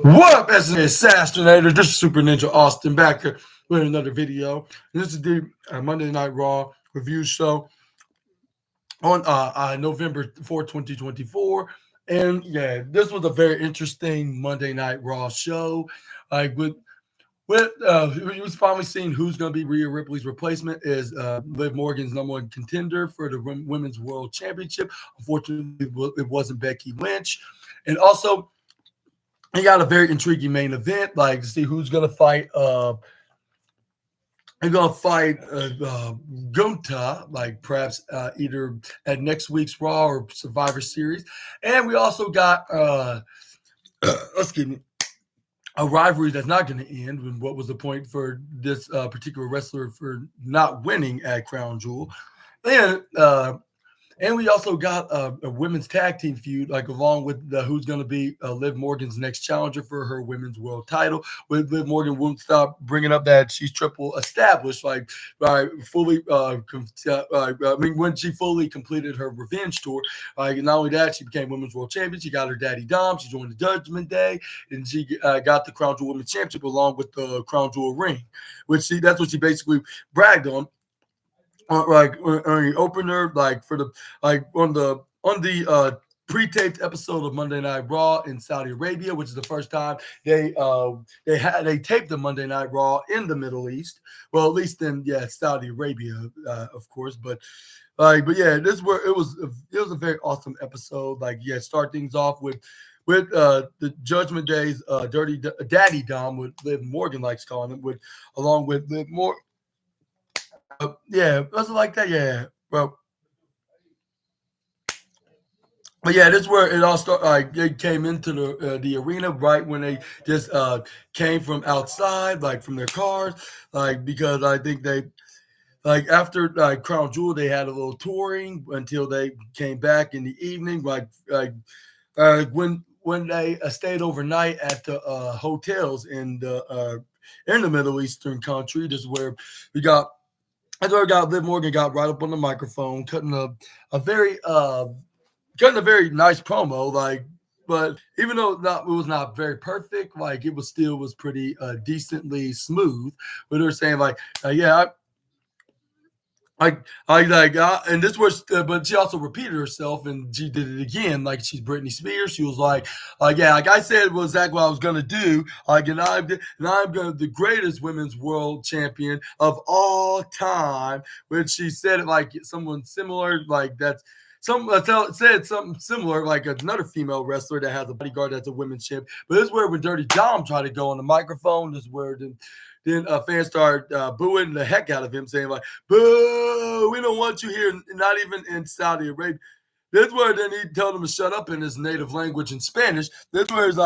What up, SNA Assassinators? This is Super Ninja Austin back here with another video. And this is the Monday Night Raw review show on November 4th, 2024. And yeah, this was a very interesting Monday Night Raw show. Like we was finally seeing who's going to be Rhea Ripley's replacement is Liv Morgan's number one contender for the Women's World Championship. Unfortunately, it wasn't Becky Lynch. And also, he got a very intriguing main event, like to see who's gonna fight. They're gonna fight Gunta, like perhaps either at next week's Raw or Survivor Series. And we also got excuse me, a rivalry that's not going to end. And what was the point for this particular wrestler for not winning at Crown Jewel? And we also got a women's tag team feud, like along with who's going to be Liv Morgan's next challenger for her women's world title. With Liv Morgan won't stop bringing up that she's triple established, like fully. When she fully completed her revenge tour, like not only that, she became women's world champion. She got her daddy Dom. She joined the Judgment Day, and she got the Crown Jewel Women's Championship along with the Crown Jewel ring, that's what she basically bragged on the opener, like for the on the pre-taped episode of Monday Night Raw in Saudi Arabia, which is the first time they taped the Monday Night Raw in the Middle East. Well, at least in Saudi Arabia, of course. But yeah, this where it was a very awesome episode. Start things off with the Judgment Day's Dirty Daddy Dom, with Liv Morgan likes calling him, along with Liv Morgan. Was it like that? Yeah. Well, but yeah, this is where it all started. Like they came into the arena right when they just came from outside, like from their cars, because I think they after Crown Jewel they had a little touring until they came back in the evening, when they stayed overnight at the hotels in the Middle Eastern country. This is where we got. That's where Liv Morgan got right up on the microphone, cutting a very nice promo. But even though it was not very perfect, it was pretty decently smooth. But they were saying and this was, but she also repeated herself, and she did it again, like she's Britney Spears. She was like I said, was exactly what I was gonna do. And I'm the greatest women's world champion of all time. When she said it like someone similar, said something similar, like another female wrestler that has a bodyguard that's a women's champ. But this is where when Dirty Dom tried to go on the microphone, this is where then fans start booing the heck out of him, saying "Boo! We don't want you here, not even in Saudi Arabia." This is where then he told him to shut up in his native language in Spanish. This is where he's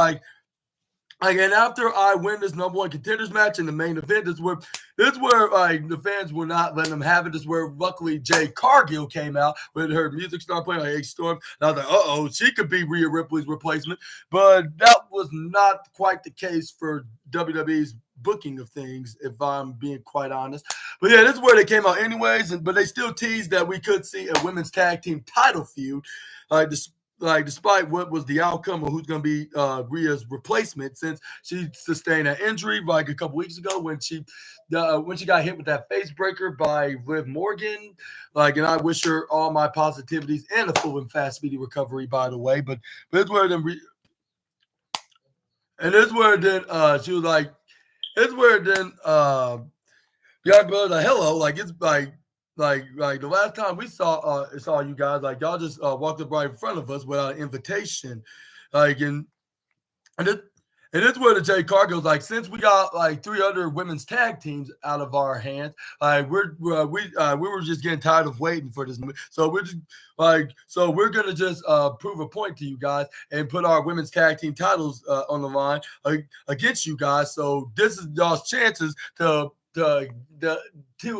and after I win this number one contenders match in the main event, this is where the fans were not letting them have it. This is where luckily Jade Cargill came out when her music started playing, like "Hey Storm." And I was like, she could be Rhea Ripley's replacement. But that was not quite the case for WWE's booking of things, if I'm being quite honest. But yeah, this is where they came out anyways, but they still teased that we could see a women's tag team title feud, despite what was the outcome of who's going to be Rhea's replacement, since she sustained an injury a couple weeks ago when she got hit with that face breaker by Liv Morgan. And I wish her all my positivities and a full and fast speedy recovery, by the way. But it's where she was like. It's where then Bianca was like, hello, it's the last time we saw you guys, y'all just walked up right in front of us without an invitation, and it's where the Jay Cargill's since we got 3 other women's tag teams out of our hands, we were just getting tired of waiting for this, so we're just we're gonna just prove a point to you guys and put our women's tag team titles on the line against you guys. So this is y'all's chances to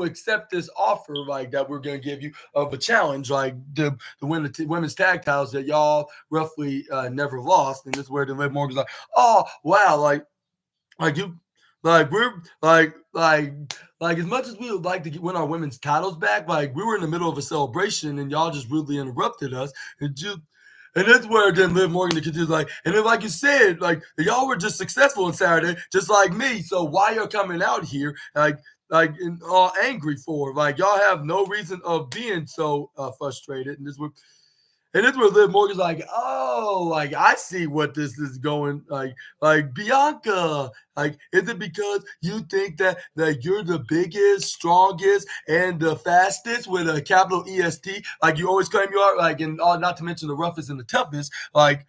accept this offer that we're going to give you of a challenge to win the women's tag titles that y'all roughly never lost. And this is where the Liv Morgan's oh wow, as much as we would like to win our women's titles back, we were in the middle of a celebration and y'all just rudely interrupted us. And that's where then Liv Morgan continues like, and then like you said, like y'all were just successful on Saturday, just like me. So why you're coming out here like all angry for? Like y'all have no reason of being so frustrated. And this where Liv Morgan's like, oh, like I see what this is going like Bianca. Like, is it because you think that you're the biggest, strongest, and the fastest with a capital EST? Like you always claim you are, like, and not to mention the roughest and the toughest, like,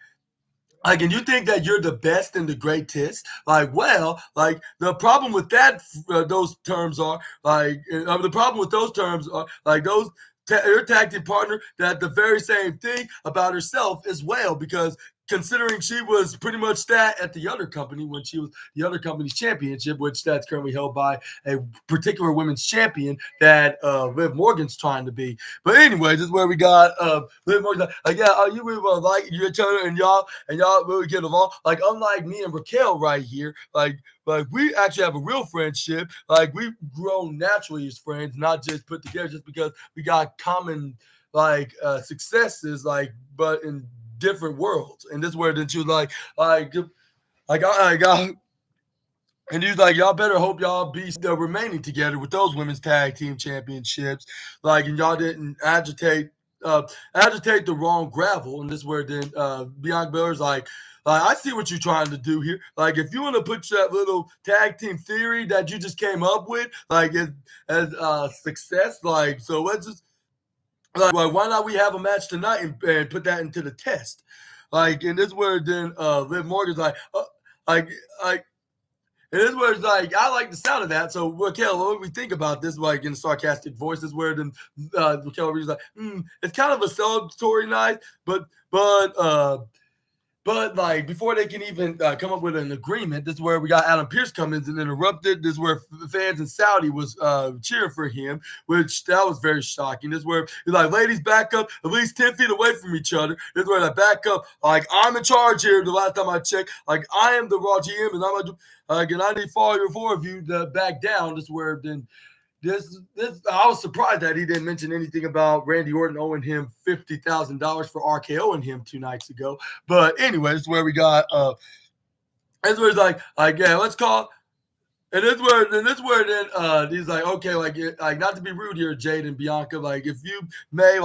and you think that you're the best and the greatest? Like, well, like the problem with that, those terms are the problem with those terms are like those your tag team partner that the very same thing about herself as well, because considering she was pretty much that at the other company when she was the other company's championship, which that's currently held by a particular women's champion that Liv Morgan's trying to be. But anyway, this is where we got Liv Morgan like, yeah, you really like each other and y'all really get along. Like unlike me and Raquel right here, like we actually have a real friendship. Like we've grown naturally as friends, not just put together just because we got common successes, like but in different worlds. And this is where then she was I got and he was like, y'all better hope y'all be still remaining together with those women's tag team championships. Like, and y'all didn't agitate the wrong gravel. And this is where then Bianca Belair's like, I see what you're trying to do here. Like, if you want to put that little tag team theory that you just came up with, like, as success, like, so let's just, like, why not we have a match tonight and put that into the test? Like, and this is where then Liv Morgan's like, and this where it's like, I like the sound of that. So, Raquel, what do we think about this? Like, in sarcastic voices, where then Raquel Reed's like, it's kind of a celebratory night, but like before they can even come up with an agreement, this is where we got Adam Pearce come in and interrupted. This is where fans in Saudi was cheering for him, which that was very shocking. This is where he's like, ladies, back up at least 10 feet away from each other. This is where they back up. Like, I'm in charge here. The last time I checked, like I am the Raw GM, and and I need 4 of you to back down. This is where then. This I was surprised that he didn't mention anything about Randy Orton owing him $50,000 for RKOing him 2 nights ago. But anyway, this is where we got that's where it's like yeah, let's call. And this where then he's like, okay, like not to be rude here, Jade and Bianca, like if you may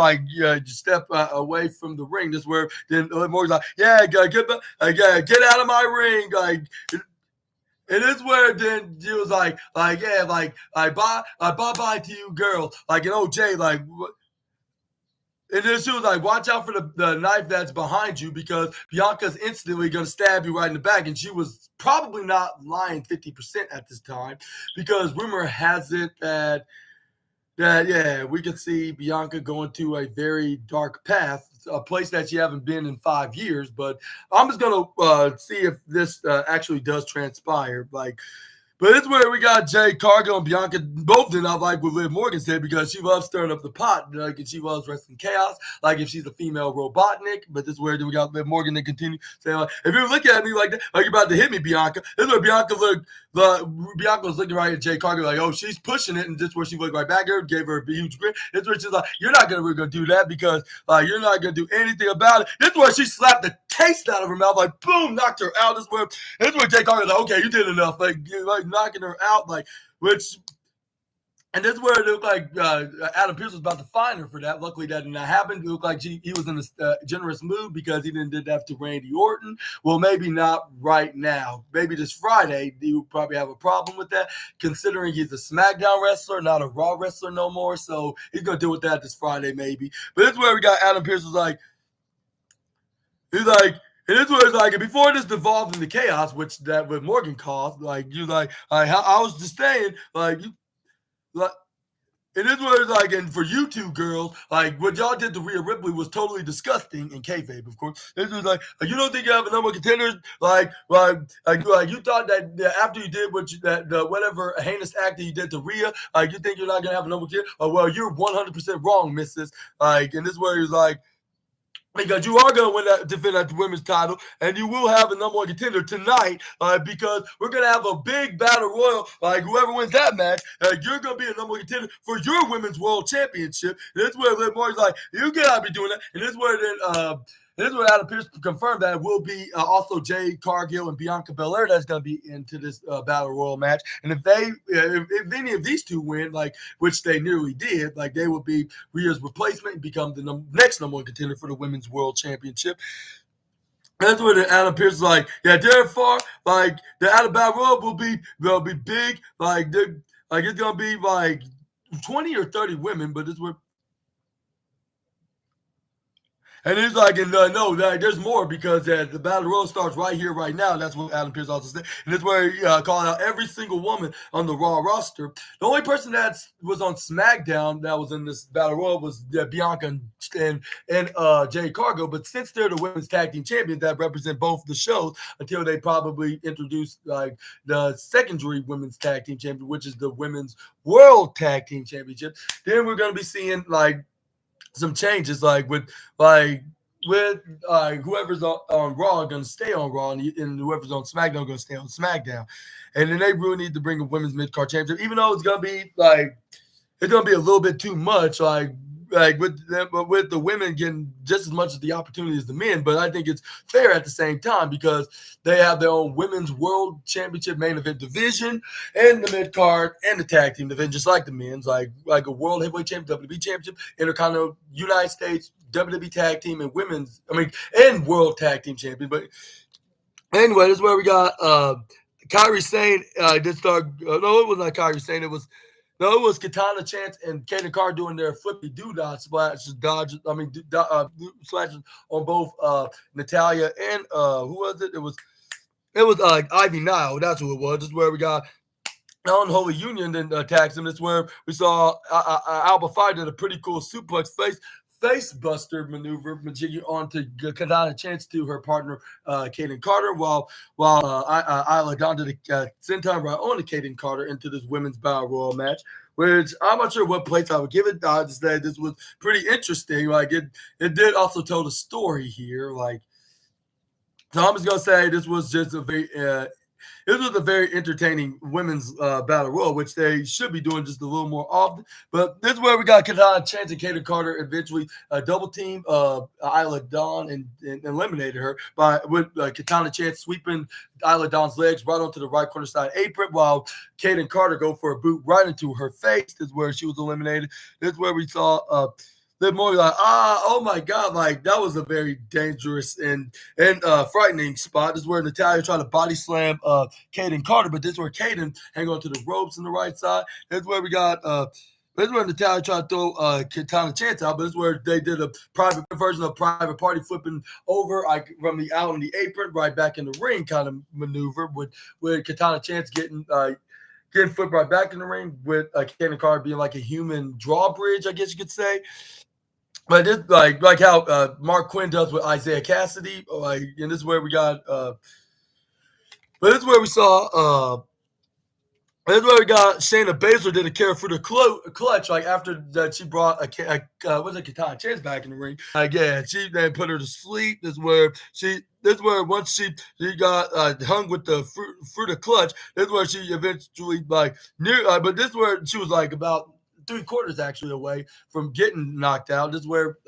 just step away from the ring. This is where then Morgan's like, yeah, get out of my ring, like. And it's where then she was like, yeah, bye to you, girl. Like, and OJ, like, and then she was like, watch out for the knife that's behind you because Bianca's instantly going to stab you right in the back. And she was probably not lying 50% at this time because rumor has it that yeah, we could see Bianca going to a very dark path, a place that she haven't been in 5 years. But I'm just gonna see if this actually does transpire. Like, but it's where we got Jay Cargill and Bianca both did not like what Liv Morgan said because she loves stirring up the pot, like, and she loves wrestling chaos, like if she's a female Robotnik. But this is where we got Liv Morgan to continue saying, like, if you look at me like that, like you're about to hit me, Bianca. This is where Bianca was looking right at Jay Cargill like, oh, she's pushing it, and this is where she looked right back at her, gave her a huge grin. This is where she's like, you're not really gonna do that because you're not gonna do anything about it. This is where she slapped the taste out of her mouth, like boom, knocked her out. This is where Jay Cargill's like, okay, you did enough, like knocking her out, like, which, and this is where it looked like Adam Pearce was about to fine her for that. Luckily, that did not happen. It looked like he was in a generous mood because he did that to Randy Orton. Well, maybe not right now. Maybe this Friday, he would probably have a problem with that, considering he's a SmackDown wrestler, not a Raw wrestler no more. So he's going to deal with that this Friday, maybe. But this is where we got Adam Pearce was like, he's like, and this was like, before this devolved into chaos, which that with Morgan caused, like, you like, I was just saying, like, you, like, and this was like, and for you two girls, like, what y'all did to Rhea Ripley was totally disgusting, in kayfabe, of course. This was like, you don't think you have a number of contenders, like you thought that after you did whatever heinous act that you did to Rhea, like, you think you're not gonna have a number of contenders? Oh, well, you're 100% wrong, missus. Like, and this is where he was like, because you are going to win defend that women's title, and you will have a number one contender tonight because we're going to have a big battle royal. Like, whoever wins that match, you're going to be a number one contender for your women's world championship. And this is where Liv Morgan's like, you cannot be doing that. And this is where then This is what Adam Pearce confirmed that it will be also Jade Cargill and Bianca Belair that's going to be into this Battle Royal match. And if any of these two win, like which they nearly did, like they will be Rhea's replacement and become the next number one contender for the Women's World Championship. That's where the Adam Pearce is like, yeah, therefore, like the Adam Battle Royal will be big, like it's gonna be like 20 or 30 women, but it's what. And he's like, no, there's more because the Battle Royal starts right here, right now. That's what Adam Pearce also said. And it's where he called out every single woman on the Raw roster. The only person that was on SmackDown that was in this Battle Royal was Bianca and Jade Cargill. But since they're the women's tag team champions that represent both the shows until they probably introduce like the secondary women's tag team champion, which is the Women's World Tag Team Championship, then we're going to be seeing like some changes, like with whoever's on Raw going to stay on Raw, and whoever's on SmackDown going to stay on SmackDown. And then they really need to bring a women's mid-card championship, even though it's going to be like it's going to be a little bit too much, like with the women getting just as much of the opportunity as the men. But I think it's fair at the same time because they have their own Women's World Championship main event division and the mid card and the tag team division, just like the men's, like a World Heavyweight Championship, WWE Championship, Intercontinental United States, WWE Tag Team, and and World Tag Team Champion. But anyway, this is where we got Kairi Sane did start. No, it was not Kairi Sane. It was Katana Chance and Kaden Carr doing their flippy doodah splashes, splashes on both Natalia and who was it? It was Ivy Nile. That's who it was. This is where we got Unholy Union then attacks him. This is where we saw Alba Fire did a pretty cool suplex face buster maneuver, jigging onto Katana Chance to her partner Kaden Carter, while Isla Dawn did a senton right on to Kaden Carter into this women's Battle Royal match, which I'm not sure what place I would give it. I just said this was pretty interesting. Like it did also tell the story here. Like, so I'm just gonna say this was just a very this was a very entertaining women's Battle Royal, which they should be doing just a little more often. But this is where we got Katana Chance and Kaden Carter eventually double team Isla Dawn and eliminated her with Katana Chance sweeping Isla Dawn's legs right onto the right corner side apron, while Kaden Carter go for a boot right into her face. This is where she was eliminated. This is where we saw they're more like, oh my God, like that was a very dangerous and frightening spot. This is where Natalia tried to body slam Kaden Carter, but this is where Kaden hang on to the ropes on the right side. This is where we got this is where Natalia tried to throw Katana Chance out, but this is where they did a private version of Private Party flipping over from the out on the apron right back in the ring kind of maneuver with Katana Chance getting flipped right back in the ring with Kaden Carter being like a human drawbridge, I guess you could say. But this like how Mark Quinn does with Isaiah Cassidy, and this is where we got. But this is where we saw. This is where we got Shayna Baszler did a care for the clutch, like after that she brought Katana Chance back in the ring. Yeah, she then put her to sleep. This is where once she got hung with the fruit of clutch. This is where she eventually but this is where she was like about 3/4 actually away from getting knocked out. This is where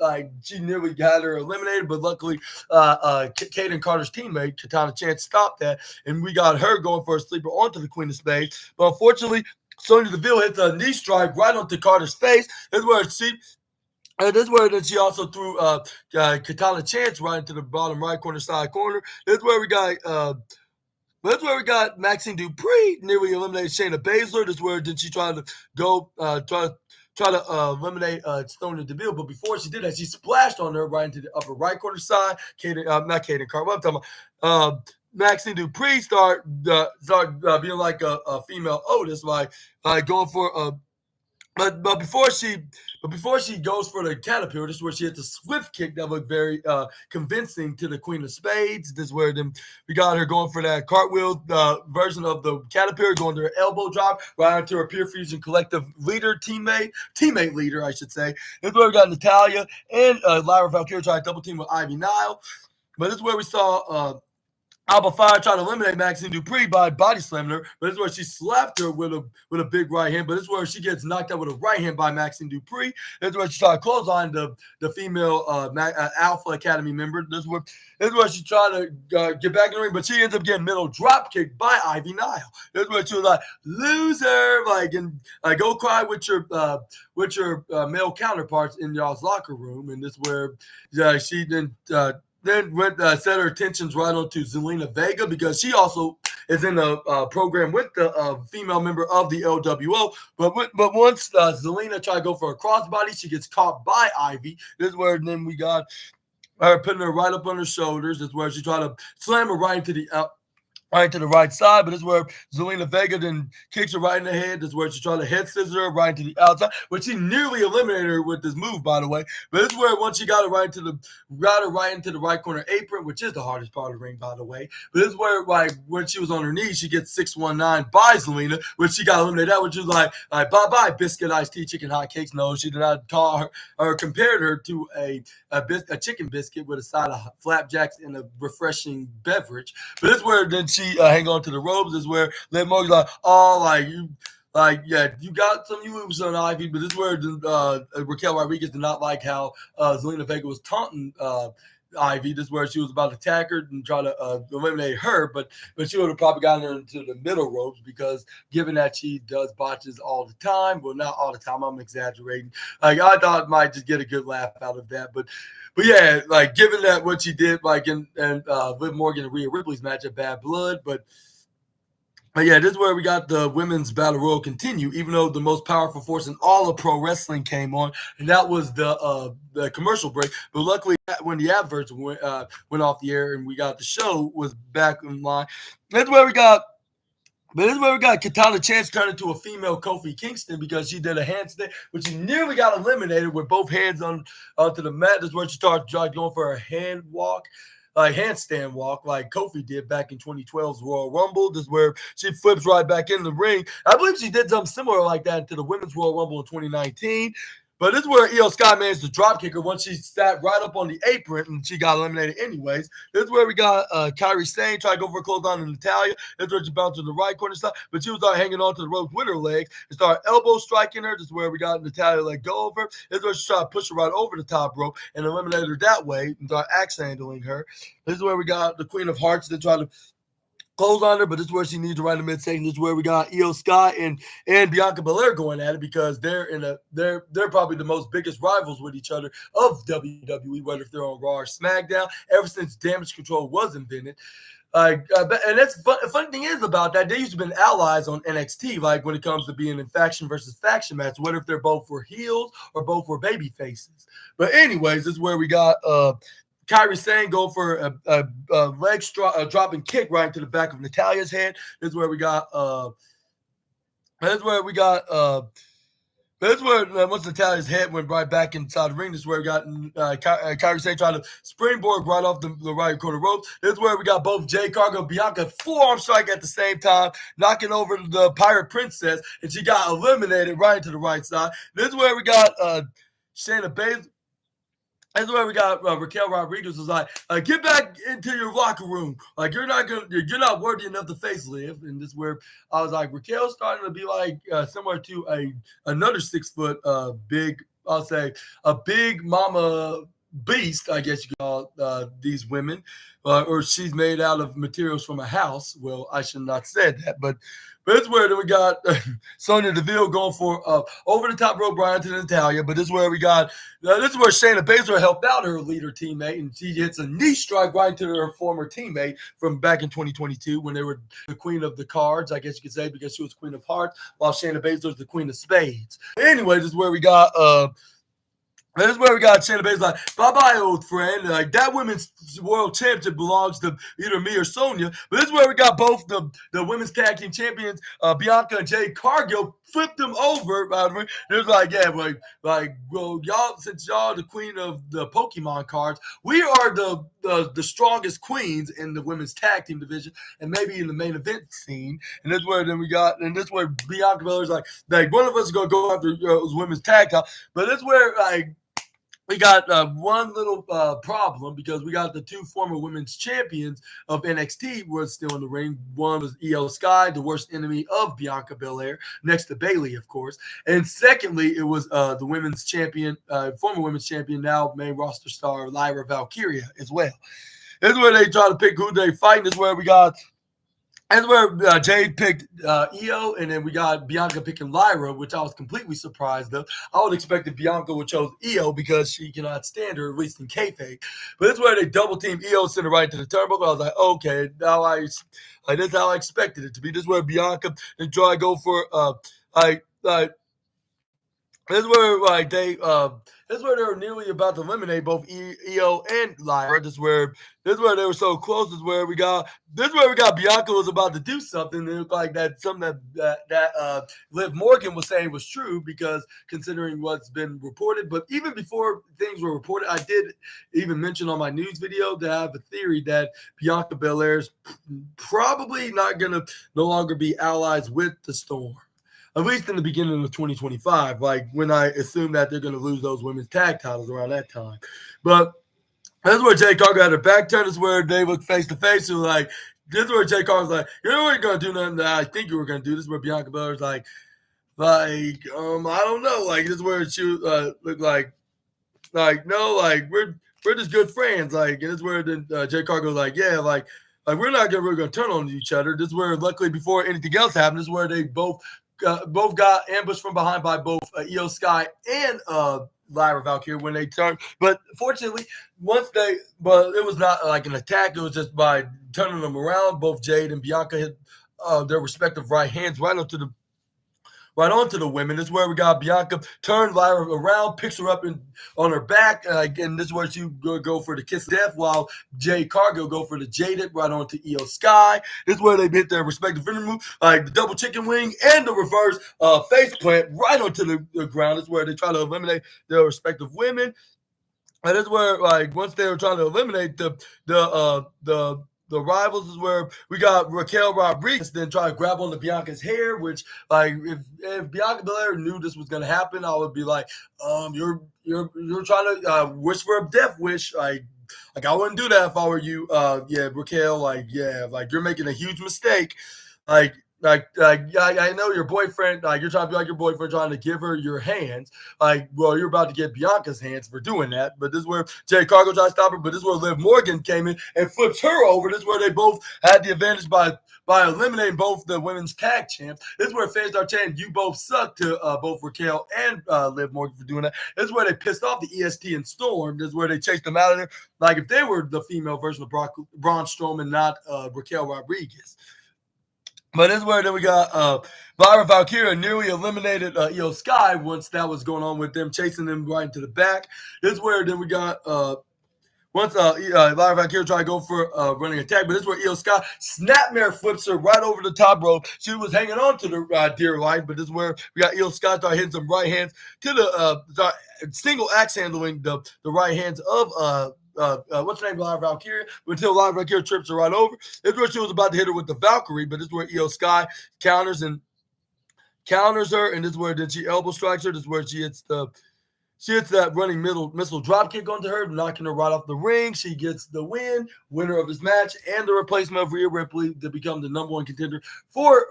she nearly got her eliminated, but luckily Kaden Carter's teammate Katana Chance stopped that, and we got her going for a sleeper onto the Queen of Spades. But unfortunately, Sonya Deville hits a knee strike right onto Carter's face. This is where she also threw Katana Chance right into the bottom right corner side corner. This is where we got. That's where we got Maxine Dupree nearly eliminated Shayna Baszler. This is where did she try to go try to eliminate Sonya Deville, but before she did that, she splashed on her right into the upper right corner side. Not Kaden Carter. What I'm talking about. Maxine Dupree start being like a female Otis, like going for a. But before she goes for the caterpillar, this is where she hits a swift kick that looked very convincing to the Queen of Spades. This is where we got her going for that cartwheel version of the caterpillar, going to her elbow drop right into her Pure Fusion Collective teammate leader, I should say. This is where we got Natalia and Lyra Valkyria trying to double team with Ivy Nile. But this is where we saw Alba Fire tried to eliminate Maxine Dupree by body slamming her, but this is where she slapped her with a big right hand. But this is where she gets knocked out with a right hand by Maxine Dupree. This is where she tried to close on the female Alpha Academy member. This is where she tried to get back in the ring, but she ends up getting middle drop kicked by Ivy Nile. This is where she was like, "Loser!" and go cry with your male counterparts in y'all's locker room. And this is where she then went set her attentions right onto Zelina Vega because she also is in a program with the female member of the LWO. But once Zelina tried to go for a crossbody, she gets caught by Ivy. This is where then we got her putting her right up on her shoulders. This is where she tried to slam her right into the right side, but this is where Zelina Vega then kicks her right in the head. This is where she tried to head scissor her right into the outside, which she nearly eliminated her with this move, by the way. But this is where once she got her right into the right corner apron, which is the hardest part of the ring, by the way. But this is where, like, when she was on her knees, she gets 619 by Zelina, which she got eliminated that, which was like bye-bye, biscuit, iced tea, chicken, hot cakes. No, she did not call her or compared her to a chicken biscuit with a side of flapjacks and a refreshing beverage. But this is where then she hang on to the ropes. This is where Liv Morgan's like, oh, you got some moves on Ivy, but this is where Raquel Rodriguez did not like how Zelina Vega was taunting Ivy. This is where she was about to attack her and try to eliminate her, but she would have probably gotten her into the middle ropes because given that she does botches all the time, well, not all the time, I'm exaggerating. Like, I thought I might just get a good laugh out of that, but yeah, like, given that what she did, like in Liv Morgan and Rhea Ripley's match at Bad Blood, but yeah, this is where we got the women's battle royal continue, even though the most powerful force in all of pro wrestling came on, and that was the commercial break. But luckily, when the adverts went off the air and we got the show was back in line, that's where we got. But this is where we got Katana Chance turned into a female Kofi Kingston because she did a handstand, but she nearly got eliminated with both hands onto the mat. This is where she started going for a handstand walk like Kofi did back in 2012's Royal Rumble. This is where she flips right back in the ring. I believe she did something similar like that to the Women's Royal Rumble in 2019. But this is where Io Sky managed to drop kick her once she sat right up on the apron and she got eliminated anyways. This is where we got Kairi Sane try to go for a clothesline on Natalya. This is where she bounced to the right corner side, but she was hanging on to the ropes with her legs and started elbow striking her. This is where we got Natalya let go of her. This is where she tried to push her right over the top rope and eliminated her that way and started axe handling her. This is where we got the Queen of Hearts that tried to close on her, but this is where she needs to run the midsection. This is where we got Io Sky and Bianca Belair going at it because they're probably the most biggest rivals with each other of WWE, whether if they're on Raw or SmackDown, ever since Damage Control was invented. And that's funny thing is about that, they used to be allies on NXT, like when it comes to being in faction versus faction match, whether if they're both were heels or both were baby faces. But anyways, this is where we got Kairi Sane go for a leg dropping kick right into the back of Natalya's head. This is where we got. This is where once Natalya's head went right back inside the ring. This is where we got Kairi Sane trying to springboard right off the right corner rope. This is where we got both Jade Cargill and Bianca forearm strike at the same time, knocking over the Pirate Princess, and she got eliminated right into the right side. This is where we got Shayna Baszler. That's where we got Raquel Rodriguez was like, get back into your locker room. Like, you're not worthy enough to face Liv. And this is where I was like, Raquel's starting to be like similar to another 6 foot big, I'll say a big mama beast, I guess you call these women, or she's made out of materials from a house. Well, I should not say that, but this is where we got Sonya Deville going for over the top rope Brian to Natalya. But this is where we got this is where Shayna Baszler helped out her leader teammate, and she hits a knee strike right into her former teammate from back in 2022 when they were the queen of the cards, I guess you could say, because she was queen of hearts, while Shayna Baszler was the queen of spades. Anyway, this is where we got this is where we got Shayna Baszler like, bye-bye, old friend. Like, that women's world championship belongs to either me or Sonya. But this is where we got both the women's tag team champions, Bianca and Jade Cargill, flipped them over. It was like, yeah, well, y'all, since y'all the queen of the Pokemon cards, we are the strongest queens in the women's tag team division and maybe in the main event scene. And this is where this is where Bianca Belair's like one of us is gonna go after women's tag team. But this is where we got one little problem because we got the two former women's champions of NXT was still in the ring. One was Io Sky, the worst enemy of Bianca Belair, next to Bayley, of course. And secondly, it was the women's champion, former women's champion, now main roster star Lyra Valkyria as well. This is where they try to pick who they fight. This is where we got. That's where Jade picked Io, and then we got Bianca picking Lyra, which I was completely surprised of. I would expect that Bianca would chose Io because she cannot stand her, at least in kayfabe. But this is where they double team Io, send her right to the turnbuckle. I was like, okay, now this is how I expected it to be. This is where Bianca and try to go for this is where this is where they were nearly about to eliminate both Io and Lyra. This is where they were so close. This is where we got Bianca was about to do something. It looked like that something that Liv Morgan was saying was true because considering what's been reported. But even before things were reported, I did even mention on my news video that I have a theory that Bianca Belair's probably not gonna no longer be allies with the Storm. At least in the beginning of 2025, like when I assume that they're going to lose those women's tag titles around that time. But that's where Jay Cargill had her back turn. This is where they look face to face. So like, this is where Jay Cargill's like, you know, we're going to do nothing that I think you were going to do. This is where Bianca Belair's like, I don't know. Like, this is where she looked like, no, like we're just good friends. Like, and this is where Jay Cargill's like, yeah, like we're not really going to turn on each other. This is where, luckily, before anything else happened, this is where they both got ambushed from behind by both Io Sky and Lyra Valkyrie when they turned. But fortunately, but it was not like an attack. It was just by turning them around. Both Jade and Bianca hit their respective right hands right onto the women. This is where we got Bianca turn Lyra around, picks her up on her back, and this is where she go for the kiss of death, while Jay Cargill go for the jaded right onto Io Sky. This is where they hit their respective finisher move, like the double chicken wing and the reverse face plant right onto the ground. This is where they try to eliminate their respective women. And this is where, like, once they were trying to eliminate the rivals, is where we got Raquel Rodriguez then try to grab onto Bianca's hair, which, like, if Bianca Belair knew this was going to happen, I would be like, you're trying to wish for a death wish. Like I wouldn't do that if I were you. Raquel, you're making a huge mistake. I know your boyfriend, like you're trying to be like your boyfriend, trying to give her your hands. Like, well, you're about to get Bianca's hands for doing that. But this is where Jay Cargill tried to stop her. But this is where Liv Morgan came in and flips her over. This is where they both had the advantage by eliminating both the women's tag champs. This is where fans start chanting, "You both suck" to both Raquel and Liv Morgan for doing that. This is where they pissed off the EST and Storm. This is where they chased them out of there. Like if they were the female version of Braun Strowman, not Raquel Rodriguez. But this is where then we got Lyra Valkyria nearly eliminated Io Sky once that was going on with them, chasing them right into the back. This is where then we got once Lyra Valkyria tried to go for running attack, but this is where Io Sky snapmare flips her right over the top rope. She was hanging on to the dear life, but this is where we got Io Sky start hitting some right hands to the single axe handling the right hands of what's her name, Lyra Valkyria, until Lyra Valkyria trips her right over. This is where she was about to hit her with the Valkyrie, but this is where Io Sky counters her, and this is where then she elbow strikes her. This is where she hits that running missile drop kick onto her, knocking her right off the ring. She gets the winner of this match, and the replacement of Rhea Ripley to become the number one contender for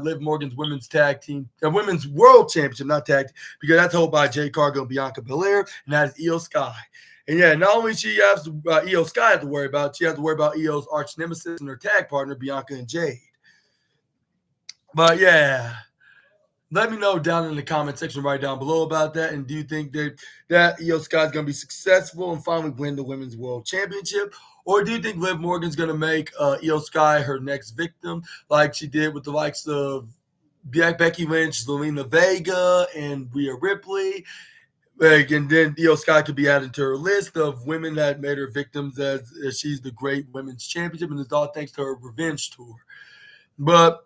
Liv Morgan's women's tag team, women's world championship, not tag team, because that's held by Jay Cargill and Bianca Belair, and that is Io Sky. And yeah, not only she has Io Sky to worry about, she has to worry about Io's arch nemesis and her tag partner, Bianca and Jade. But yeah, let me know down in the comment section right down below about that. And do you think that Io Sky is going to be successful and finally win the Women's World Championship? Or do you think Liv Morgan's going to make Io Sky her next victim like she did with the likes of Becky Lynch, Zelina Vega, and Rhea Ripley? And then Io Sky could be added to her list of women that made her victims as she's the great women's championship, and it's all thanks to her revenge tour. But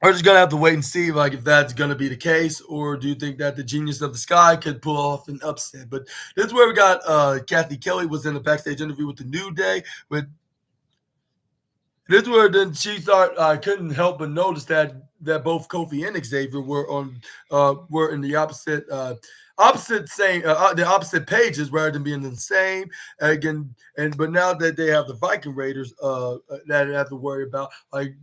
we're just going to have to wait and see if that's going to be the case, or do you think that the genius of the Sky could pull off an upset? But this is where we got Kathy Kelly was in a backstage interview with The New Day. This is where then she thought I couldn't help but notice that both Kofi and Xavier were in the opposite the opposite pages rather than being the same again. And but now that they have the Viking Raiders, that they have to worry about, like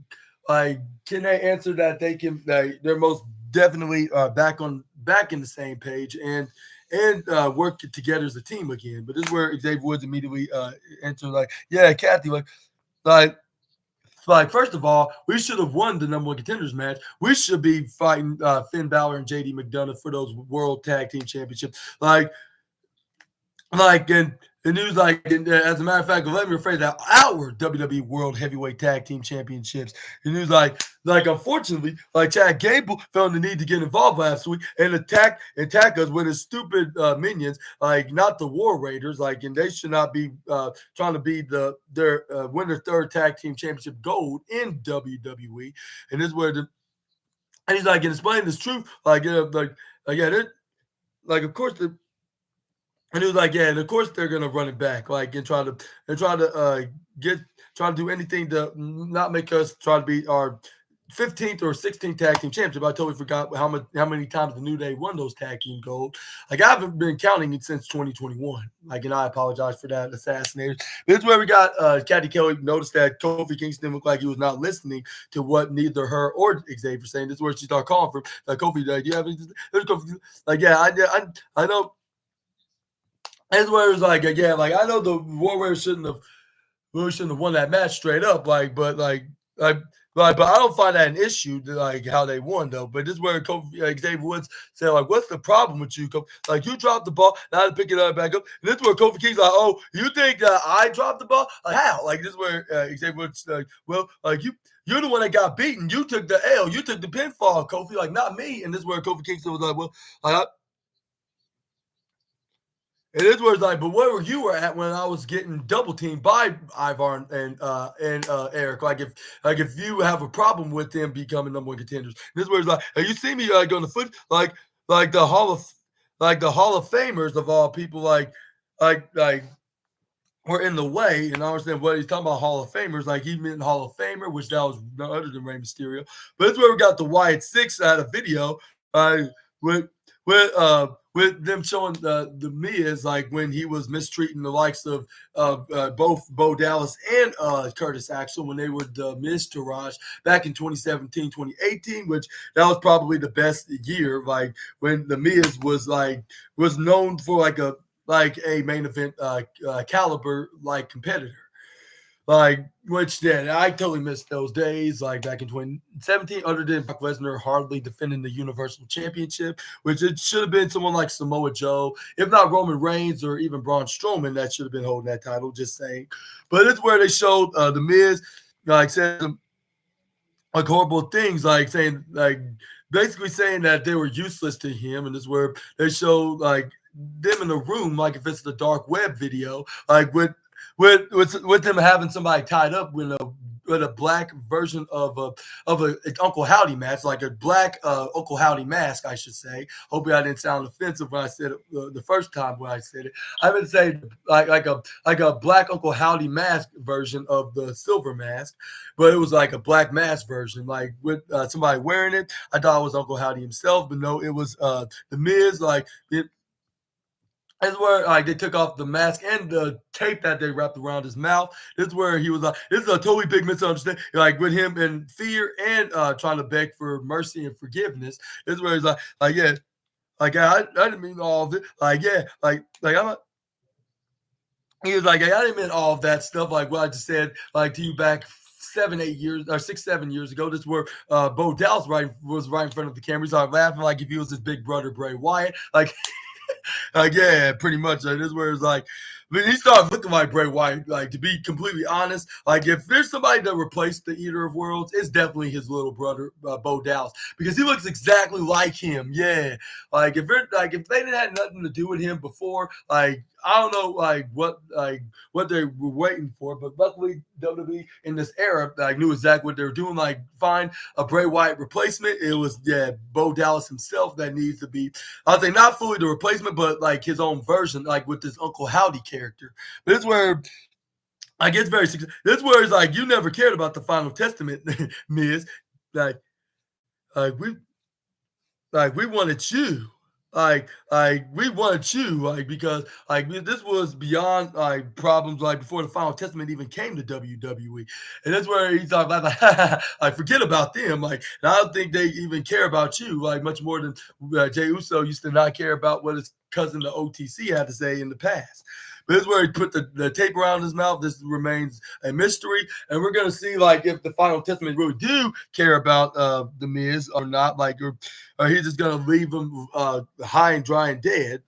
can they answer that they're most definitely back in the same page and work together as a team again. But this is where Xavier Woods immediately enter like, yeah, Kathy, like like, first of all, we should have won the number one contenders match. We should be fighting Finn Balor and JD McDonough for those World Tag Team Championships. And he was like, as a matter of fact, let me rephrase that, our WWE World Heavyweight Tag Team Championships. And he was like, unfortunately, like Chad Gable felt the need to get involved last week and attack us with his stupid minions, like not the War Raiders, like, and they should not be trying to be win their third tag team championship gold in WWE. And this is where and he's like, and explaining this truth, of course and he was like, yeah, and of course they're gonna run it back, like, and try to do anything to not make us try to be our 15th or 16th tag team championship. I totally forgot how many times the New Day won those tag team gold. Like, I haven't been counting it since 2021. Like, and I apologize for that, assassinators. This is where we got Cathy Kelly noticed that Kofi Kingston looked like he was not listening to what neither her or Xavier saying. This is where she started calling for him. Like, Kofi, do you have anything? Like, yeah, I know. That's where it was like, yeah, like, I know the Warriors shouldn't have won that match straight up, but I don't find that an issue, like how they won though. But this is where Xavier Woods said, like, what's the problem with you, Kofi? Like, you dropped the ball, now to pick it up back up. And this is where Kofi Kingston's like, oh, you think I dropped the ball? Like, how? Like, this is where Xavier Woods like, well, like, you're the one that got beaten. You took the L. You took the pinfall, Kofi. Like, not me. And this is where Kofi Kingston was like, well, it is where it's like, but where you were at when I was getting double teamed by Ivar and Eric? Like, if you have a problem with them becoming number one contenders, this is where it's like, hey, you see me like on the foot, like the Hall of Famers of all people, like were in the way. And I understand what he's talking about, Hall of Famers, like he meant Hall of Famer, which that was no other than Rey Mysterio. But it's where we got the Wyatt Six out of video, with them showing the Miz, like when he was mistreating the likes of both Bo Dallas and Curtis Axel when they were the Miz Taraj back in 2017, 2018, which that was probably the best year, like when the Miz was known for like a main event caliber like competitor. Like, which then I totally missed those days, like back in 2017, other than Brock Lesnar hardly defending the Universal Championship, which it should have been someone like Samoa Joe, if not Roman Reigns or even Braun Strowman, that should have been holding that title, just saying. But it's where they showed the Miz, like, saying some like horrible things, like saying, like, basically saying that they were useless to him. And this is where they showed, like, them in the room, like if it's the dark web video, like with them having somebody tied up with a black version of a Uncle Howdy mask, like a black Uncle Howdy mask, I should say. Hopefully, I didn't sound offensive when I said it the first time when I said it. I would say like a black Uncle Howdy mask version of the silver mask, but it was like a black mask version, like with somebody wearing it. I thought it was Uncle Howdy himself, but no, it was the Miz, like it. This is where like they took off the mask and the tape that they wrapped around his mouth. This is where he was like, this is a totally big misunderstanding. Like with him in fear and trying to beg for mercy and forgiveness. This is where he's like yeah, like I didn't mean all of it. Like yeah, like I'm. He was like, hey, I didn't mean all of that stuff. Like what I just said, like to you back 7 years ago. This is where Bo Dallas was right in front of the camera. He's like laughing like if he was his big brother Bray Wyatt. Like. Yeah, pretty much. Like, this is where it's like, but he started looking like Bray Wyatt. Like, to be completely honest, like if there's somebody that replaced the Eater of Worlds, it's definitely his little brother, Bo Dallas, because he looks exactly like him. Yeah, like if they didn't have nothing to do with him before, like I don't know, what they were waiting for, but luckily WWE in this era knew exactly what they were doing. Like find a Bray Wyatt replacement. It was Bo Dallas himself that needs to be. I think not fully the replacement, but like his own version, like with this Uncle Howdy character. But it's where I get very. This is where it's like you never cared about the Final Testament, Miz. Like we wanted you. Like we wanted you, because this was beyond problems before the Final Testament even came to WWE, and that's where he's talking about I forget about them, and I don't think they even care about you much more than Jey Uso used to not care about what his cousin the OTC had to say in the past. But this is where he put the tape around his mouth. This remains a mystery, and we're gonna see if the Final Testament really do care about the Miz or not, or he's just gonna leave him high and dry and dead,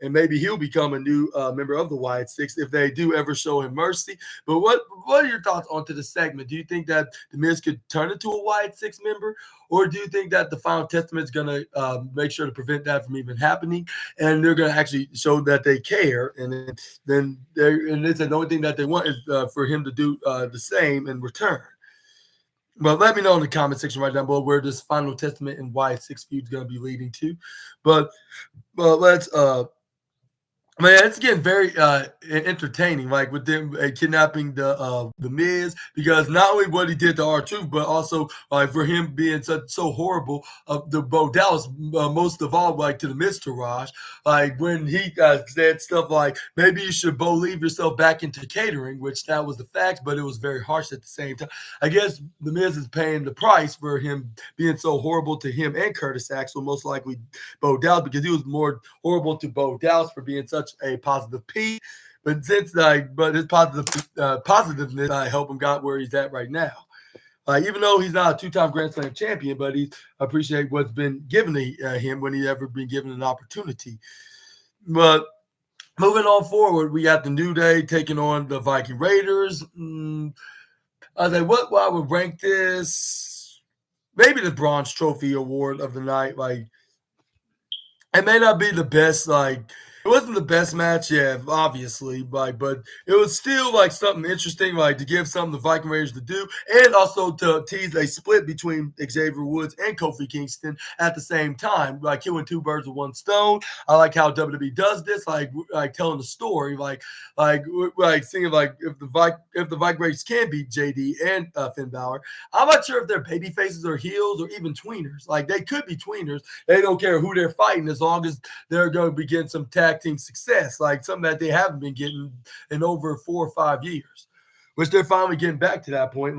and maybe he'll become a new member of the Wyatt Six if they do ever show him mercy. But what are your thoughts onto the segment? Do you think that the Miz could turn into a Wyatt Six member, or do you think that the Final Testament is gonna make sure to prevent that from even happening, and they're gonna actually show that they care, and then they said the only thing that they want is for him to do the same in return? Well, let me know in the comment section right down below where this Final Testament and Wyatt Six feud is going to be leading to. But let's man, it's getting very entertaining, with them kidnapping the Miz, because not only what he did to R-Truth, but also for him being so horrible the Bo Dallas, most of all to the Miz Taraj, when he said stuff like maybe you should leave yourself back into catering, which that was the facts, but it was very harsh at the same time. I guess the Miz is paying the price for him being so horrible to him and Curtis Axel, most likely Bo Dallas, because he was more horrible to Bo Dallas for being such a positive P, but since but his positiveness helped him got where he's at right now. Even though he's not a two-time Grand Slam champion, but he appreciate what's been given to him when he ever been given an opportunity. But moving on forward, we got the New Day taking on the Viking Raiders. I was what I would rank this? Maybe the Bronze Trophy Award of the night. It may not be the best, it wasn't the best match, yeah, obviously, but it was still something interesting, to give something the Viking Raiders to do, and also to tease a split between Xavier Woods and Kofi Kingston at the same time, killing two birds with one stone. I like how WWE does this, telling the story, seeing if the Viking Raiders can beat JD and Finn Balor. I'm not sure if they're baby faces or heels or even tweeners. They could be tweeners. They don't care who they're fighting as long as they're going to be getting some tag team success, something that they haven't been getting in over 4 or 5 years, which they're finally getting back to that point.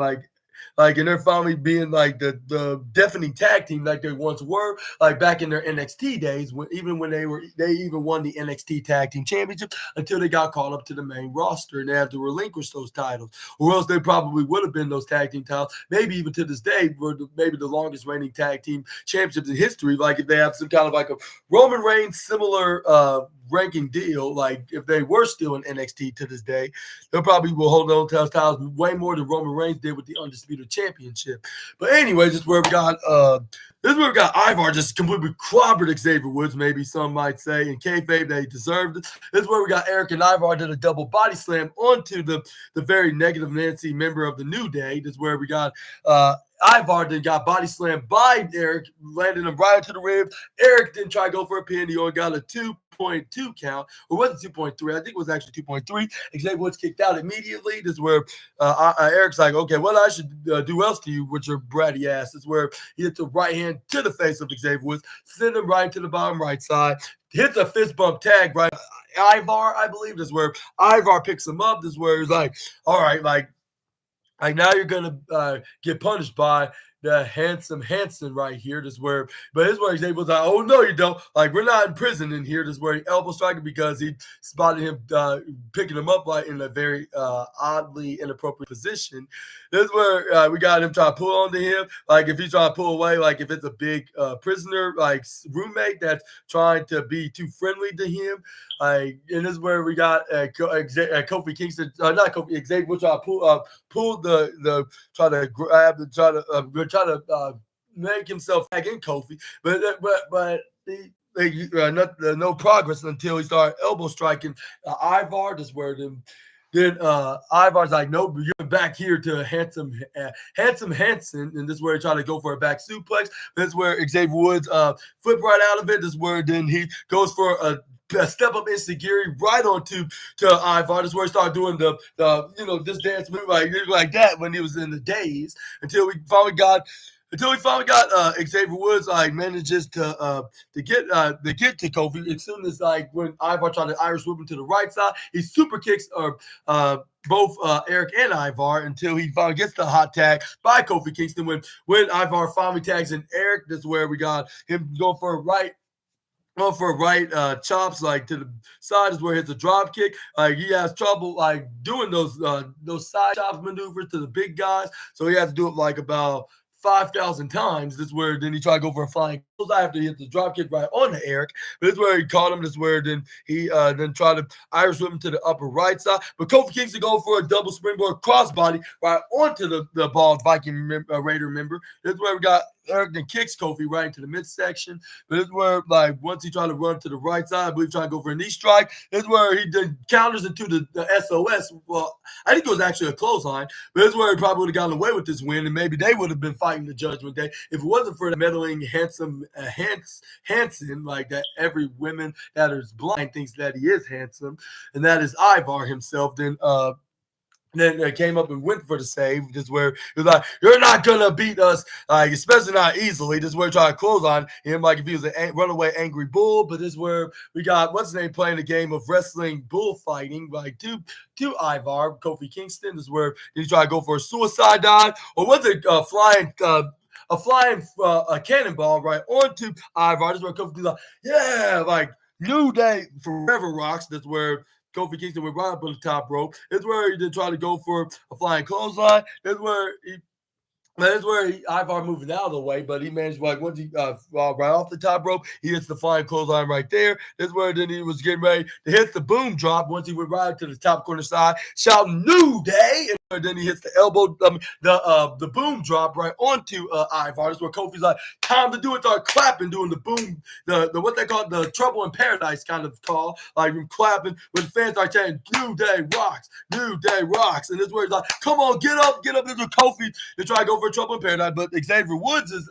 And they're finally being the deafening tag team they once were, back in their NXT days, when they even won the NXT Tag Team Championship until they got called up to the main roster and they had to relinquish those titles, or else they probably would have been those tag team titles. Maybe even to this day, were maybe the longest reigning tag team championships in history. If they have some kind of a Roman Reigns similar ranking deal, if they were still in NXT to this day, they probably will hold on to those titles way more than Roman Reigns did with the Undisputed Championship. But anyway, this is where we got Ivar just completely clobbered Xavier Woods, maybe some might say, in kayfabe that he deserved it. This is where we got Eric and Ivar did a double body slam onto the very negative Nancy member of the New Day. This is where we got Ivar then got body slammed by Eric, landing him right into the ribs. Eric didn't try to go for a pin. He only got a 2.2 count, or was it 2.3? I think it was actually 2.3. Xavier Woods kicked out immediately. This is where Eric's okay, what I should do else to you with your bratty ass? This is where he hits a right hand to the face of Xavier Woods, send him right to the bottom right side, hits a fist bump tag right. Ivar, I believe, this is where Ivar picks him up. This is where he's all right, now you're gonna get punished by the handsome Hanson right here. This is where, but this is where Xavier was oh no, you don't. We're not in prison in here. This is where he elbow striking because he spotted him picking him up in a very oddly inappropriate position. This is where we got him trying to pull onto him. If he's trying to pull away, if it's a big prisoner, roommate that's trying to be too friendly to him. And this is where we got Kofi Kingston, not Kofi, Xavier will try to pull the try to grab the try to make himself back in Kofi, but no progress until he started elbow striking Ivar. This where then Ivar's no, you're back here to handsome Hanson, and this is where he tried to go for a back suplex. This is where Xavier Woods flipped right out of it. This is where then he goes for a step up insecurity right onto Ivar. This is where he started doing the this dance move like that when he was in the days, until we finally got until he finally got Xavier Woods manages to get to Kofi. As soon as when Ivar tried to Irish whip him to the right side, he super kicks both Eric and Ivar until he finally gets the hot tag by Kofi Kingston. When Ivar finally tags in Eric, this is where we got him going for a right chops to the side is where he hits a drop kick. He has trouble doing those side chops maneuvers to the big guys, so he has to do it about 5,000 times. This is where then he tried to go for a flying after he hit the drop kick right on the Eric. But this is where he caught him. This is where then he then tried to Irish whip him to the upper right side. But Kofi Kingston go for a double springboard crossbody right onto the bald Viking Raider member. This is where we got Eric then kicks Kofi right into the midsection. But this is where once he tried to run to the right side, I believe trying to go for a knee strike. This is where he then counters into the SOS. Well, I think it was actually a clothesline. But this is where he probably would have gotten away with this win, and maybe they would have been fighting the Judgment Day if it wasn't for the meddling handsome Hanson, that every woman that is blind thinks that he is handsome, and that is Ivar himself. Then came up and went for the save. This is where he was like, "You're not gonna beat us, especially not easily." This is where he tried to close on him, if he was a runaway angry bull. But this is where we got what's his name playing a game of wrestling bullfighting, to Ivar, Kofi Kingston. This is where he tried to go for a suicide dive, or was it a flying cannonball right onto Ivar? This is where Kofi was like, "Yeah, New Day forever rocks." That's where Kofi Kingston went right up on the top rope. It's where he did try to go for a flying clothesline. It's where Ivar moving out of the way, but he managed once he right off the top rope, he hits the flying clothesline right there. This is where then he was getting ready to hit the boom drop once he went right to the top corner side, shouting "New Day!" And then he hits the elbow, the boom drop right onto Ivar. This is where Kofi's like, "Time to do it!" Start clapping, doing the boom, the what they call the Trouble in Paradise kind of call, him clapping when the fans start chanting "New Day rocks, New Day rocks," and this is where he's like, "Come on, get up!" This is where Kofi to try to go for Trouble in Paradise, but Xavier Woods is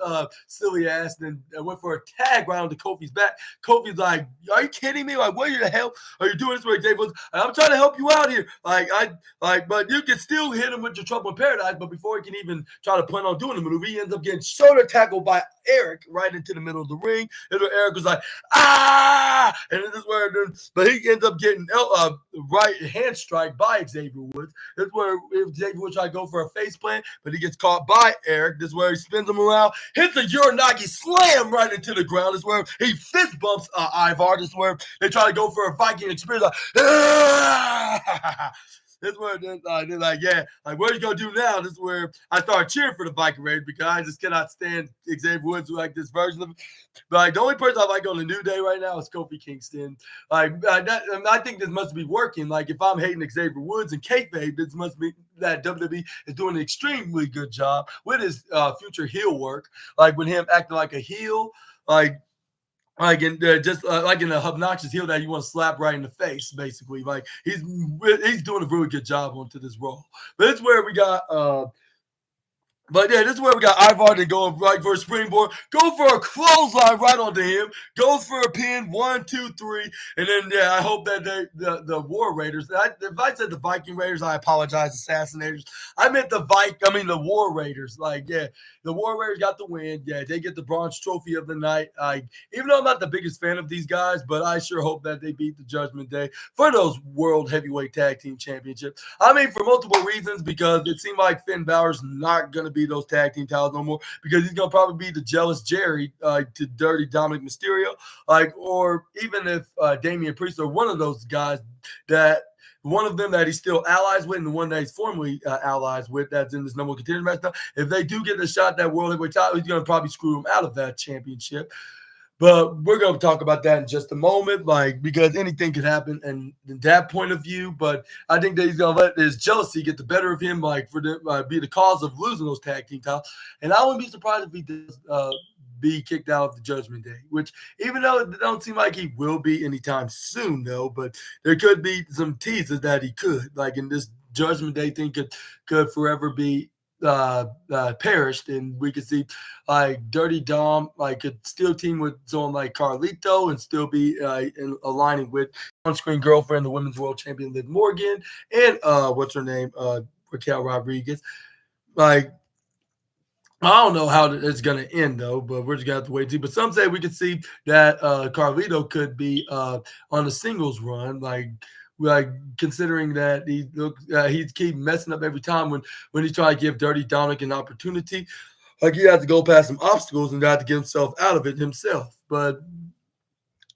silly ass and went for a tag right onto Kofi's back. Kofi's like, "Are you kidding me? What the hell are you doing this with Xavier Woods? I'm trying to help you out here. But you can still hit him with your Trouble in Paradise." But before he can even try to plan on doing the maneuver, he ends up getting shoulder tackled by Eric right into the middle of the ring. And Eric was like, "Ah!" And this is where, but he ends up getting right hand strike by Xavier Woods. This is where Xavier Woods tried to go for a face plant, but he gets caught by Eric. This is where he spins him around, hits a Uranagi slam right into the ground. This is where he fist bumps Ivar. This is where they try to go for a Viking experience. This is where they're like, "Yeah, what are you going to do now?" This is where I started cheering for the Viking Raiders because I just cannot stand Xavier Woods this version of it. But the only person I like on the New Day right now is Kofi Kingston. I think this must be working. If I'm hating Xavier Woods and kayfabe, this must be that WWE is doing an extremely good job with his future heel work. With him acting like a heel, in a obnoxious heel that you want to slap right in the face, basically. He's doing a really good job onto this role. But it's where we got this is where we got Ivar to go right for a springboard, go for a clothesline right onto him, goes for a pin, 1, 2, 3, and then I hope that the War Raiders. If I said the Viking Raiders, I apologize, assassinators. I meant the War Raiders. The War Raiders got the win. Yeah, they get the bronze trophy of the night. Even though I'm not the biggest fan of these guys, but I sure hope that they beat the Judgment Day for those World Heavyweight Tag Team Championships. For multiple reasons, because it seemed like Finn Balor's not going to be those tag team titles no more, because he's going to probably be the jealous Jerry to dirty Dominic Mysterio, or even if Damian Priest or one of those guys one of them that he's still allies with and the one that he's formerly allies with that's in this number one contender match now, if they do get the shot that World Heavyweight title, he's going to probably screw him out of that championship. But we're going to talk about that in just a moment, because anything could happen in that point of view. But I think that he's going to let his jealousy get the better of him, be the cause of losing those tag team titles. And I wouldn't be surprised if he does be kicked out of the Judgment Day, which even though it don't seem like he will be anytime soon, though, but there could be some teases that he could, in this Judgment Day thing could forever be perished, and we could see Dirty Dom could still team with someone like Carlito and still be aligning with on-screen girlfriend, the women's world champion Liv Morgan, and what's her name, Raquel Rodriguez. I don't know how it's going to end though, but we're just going to have to wait and see. But some say we could see that Carlito could be on a singles run, like considering that he keep messing up every time when he try to give Dirty Dominic an opportunity. Like he has to go past some obstacles and got to get himself out of it himself. But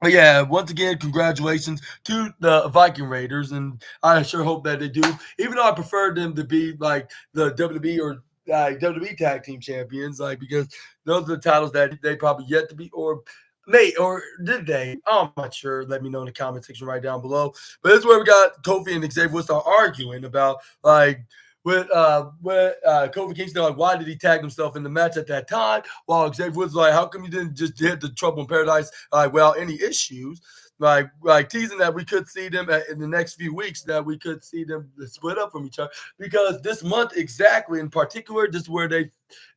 yeah, once again, congratulations to the Viking Raiders, and I sure hope that they do. Even though I prefer them to be like the WWE or WWE Tag Team Champions, like because those are the titles that they probably yet to be, or may or did they? I'm not sure. Let me know in the comment section right down below. But this is where we got Kofi and Xavier Woods are arguing about like with Kofi Kingston, like, why did he tag himself in the match at that time? While Xavier Woods like, how come you didn't just hit the Trouble in Paradise without any issues? Like teasing that we could see them in the next few weeks, that we could see them split up from each other, because this month exactly in particular, this is where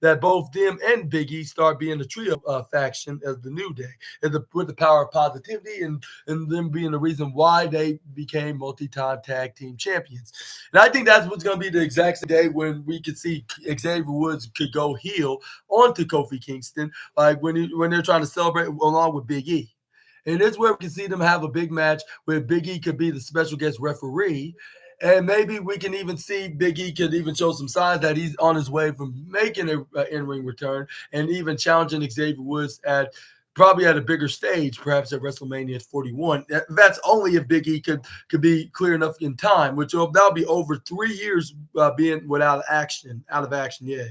that both them and Big E start being the trio faction as the New Day, and with the power of positivity and them being the reason why they became multi-time tag team champions. And I think that's what's going to be the exact same day when we could see Xavier Woods could go heel onto Kofi Kingston, like when they're trying to celebrate along with Big E. And this is where we can see them have a big match where Big E could be the special guest referee. And maybe we can even see Big E could even show some signs that he's on his way from making an in-ring return and even challenging Xavier Woods probably at a bigger stage, perhaps at WrestleMania 41. That's only if Big E could be clear enough in time, which that'll be over 3 years being out of action. Yeah.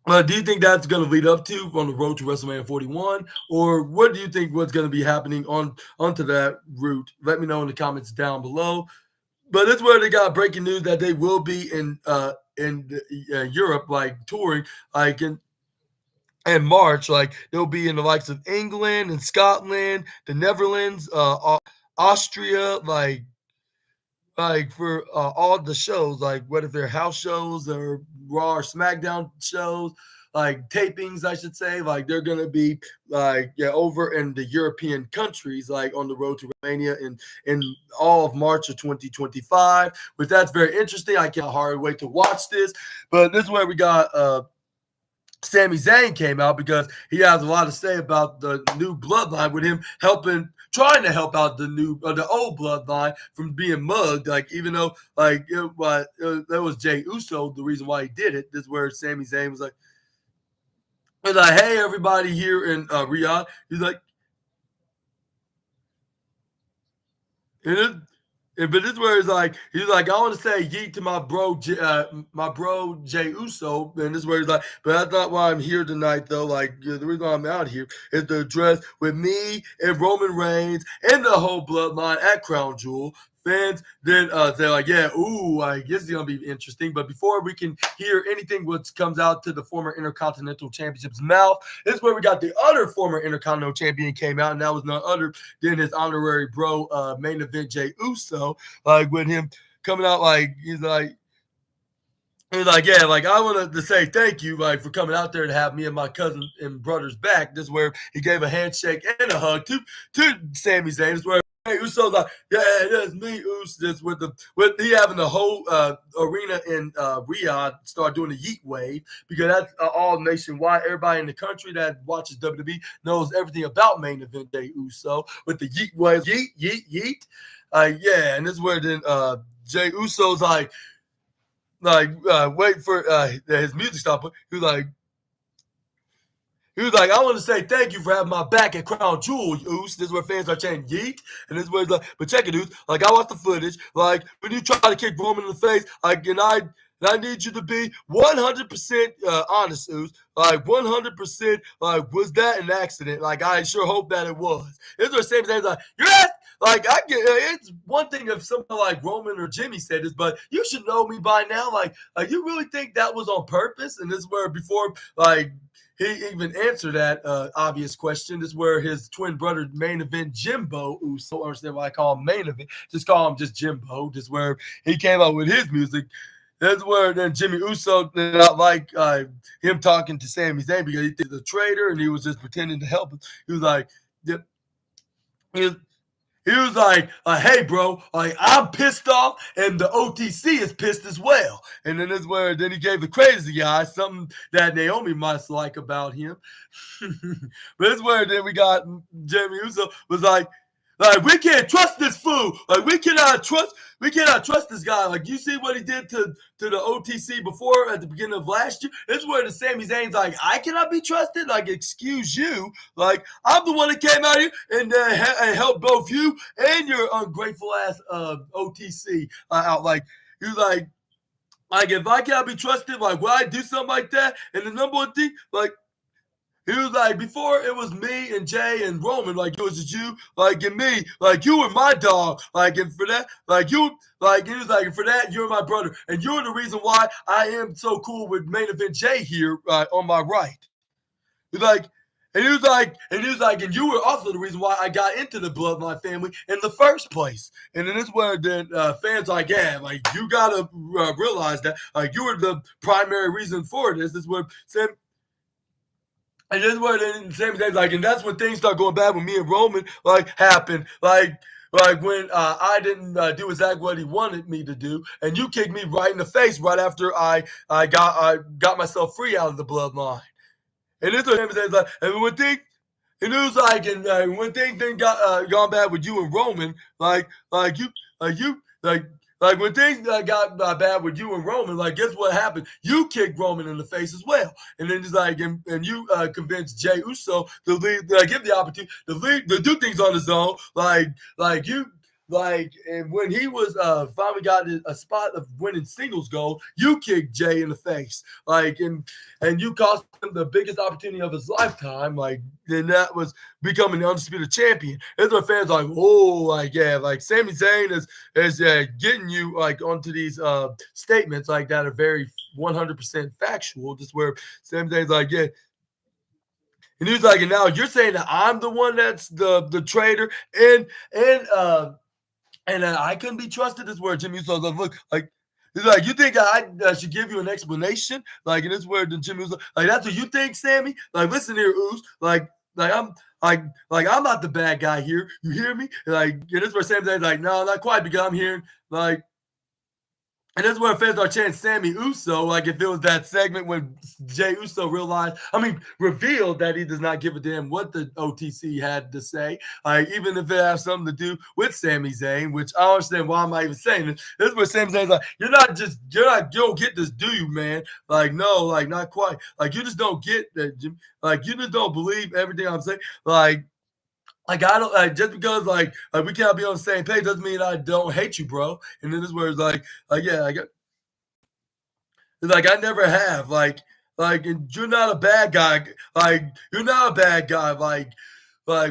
Do you think that's going to lead up to on the road to WrestleMania 41, or what do you think what's going to be happening onto that route? Let me know in the comments down below. But that's where they got breaking news that they will be in Europe, like touring, like in March. Like they'll be in the likes of England and Scotland, the Netherlands, Austria, like for all the shows, like whether they're house shows or Raw or SmackDown shows, like tapings, I should say, like they're gonna be over in the European countries, like on the road to WrestleMania in all of March of 2025, which that's very interesting. I can't hardly wait to watch this. But this is where we got Sami Zayn came out because he has a lot to say about the new bloodline, with him trying to help out the old bloodline from being mugged. Like even though that was Jey Uso the reason why he did it. This is where Sami Zayn was like, hey everybody here in Riyadh. He's like, but this is where he's like, I want to say yeet to my bro Jey Uso, and this is where he's like, but that's not why I'm here tonight though. Like the reason why I'm out here is to address with me and Roman Reigns and the whole bloodline at Crown Jewel. Fans then they're like, yeah, ooh, I guess it's gonna be interesting. But before we can hear anything what comes out to the former Intercontinental Championship's mouth, this is where we got the other former Intercontinental Champion came out, and that was none other than his honorary bro, main event Jey Uso. Like with him coming out, like he's like, yeah, like I wanted to say thank you, like for coming out there to have me and my cousin and brothers back. This is where he gave a handshake and a hug to Sami Zayn. This is where Hey, Uso's like, yeah, that's me, Us. This with he having the whole arena in Riyadh start doing the yeet wave, because that's all nationwide. Everybody in the country that watches WWE knows everything about main event Jey Uso with the yeet wave, yeet, yeet, yeet. Yeah, and this is where then Jey Uso's like wait for his music stop. He was like, I want to say thank you for having my back at Crown Jewel, Oos. This is where fans are chanting yeet. And this is where it's like, but check it, Oos. Like, I watched the footage. Like, when you try to kick Roman in the face, like, and I need you to be 100% honest, Oos. Like, 100%, like, was that an accident? Like, I sure hope that it was. This is where Sami Zayn's like, you're at like, I get it's one thing if someone like Roman or Jimmy said this, but you should know me by now. Like you really think that was on purpose? And this is where before, like, he even answered that obvious question. This is where his twin brother, main event Jimbo Uso, I don't understand why I call him main event, just call him just Jimbo. This is where he came out with his music. That's where then Jimmy Uso did not like him talking to Sami Zayn because he thinks he's a traitor and he was just pretending to help him. He was like, yep. he was like, "Hey, bro, like I'm pissed off, and the OTC is pissed as well." And then this where then he gave the crazy guy something that Naomi must like about him. But this where then we got Jimmy Uso was like we can't trust this fool. Like we cannot trust this guy. Like you see what he did to the OTC before at the beginning of last year. This is where the Sami Zayn's like, I cannot be trusted. Like, excuse you. Like, I'm the one that came out here and helped both you and your ungrateful ass OTC out. Like, you like if I cannot be trusted, like, will I do something like that? And the number one thing, like. He was like, before it was me and Jay and Roman, like it was just you, like and me, like you were my dog, like and for that, like you, like he was like, for that you're my brother, and you're the reason why I am so cool with main event Jay here on my right. He's like, and you were also the reason why I got into the Bloodline family in the first place. And then this is where then fans like, yeah, like you gotta realize that like you were the primary reason for this. This is where Sam. And this is where the same thing, like, and that's when things start going bad with me and Roman, like, happened. Like when I didn't do exactly what he wanted me to do, and you kicked me right in the face right after I got myself free out of the bloodline. And it's the same thing, like, and when things, and it was like, and when things then got gone bad with you and Roman, like when things got bad with you and Roman, like guess what happened? You kicked Roman in the face as well, and then it's like, and you convinced Jay Uso to leave, give the opportunity to do things on his own, like you. Like, and when he was finally got a spot of winning singles gold, you kicked Jay in the face, like, and you cost him the biggest opportunity of his lifetime, like, and that was becoming the undisputed champion. That's what fans are like, oh, like, yeah, like Sami Zayn is getting you like onto these statements like that are very 100% factual. Just where Sami Zayn's like, yeah. And he's like, and now you're saying that I'm the one that's the traitor, and I couldn't be trusted. This is where Jimmy Uso's like, look, like, he's like, you think I should give you an explanation? Like, and this is where the Jimmy Uso, like, that's what you think, Sammy? Like, listen here, Uso, like I'm I'm not the bad guy here. You hear me? Like, and this is where Sammy's like, no, not quite, because I'm hearing like. And that's where fans are chanting Sammy Uso, like if it was that segment when Jay Uso revealed that he does not give a damn what the OTC had to say, like even if it has something to do with Sami Zayn, which I don't understand why am I even saying this. This is where Sami Zayn's like, you don't get this, do you, man? Like, no, like not quite. Like you just don't get that, Jim. Like you just don't believe everything I'm saying. Like I don't like just because like we can't be on the same page doesn't mean I don't hate you, bro. And then this where it's like yeah, it's like I never have like and you're not a bad guy. Like you're not a bad guy. Like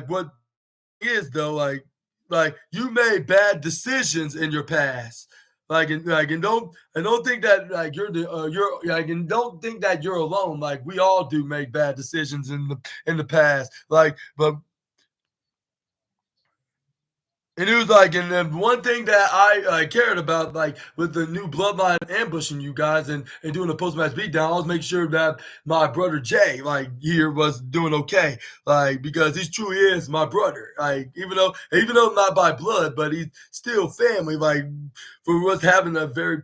what is though like you made bad decisions in your past. And don't think that like you're like and don't think that you're alone. Like we all do make bad decisions in the past. Like but. And it was like, and then one thing that I cared about, like with the new bloodline ambushing you guys and doing a post match beatdown, I was making sure that my brother Jay, like here, was doing okay, like because he truly is my brother. Like even though not by blood, but he's still family. Like for us having a very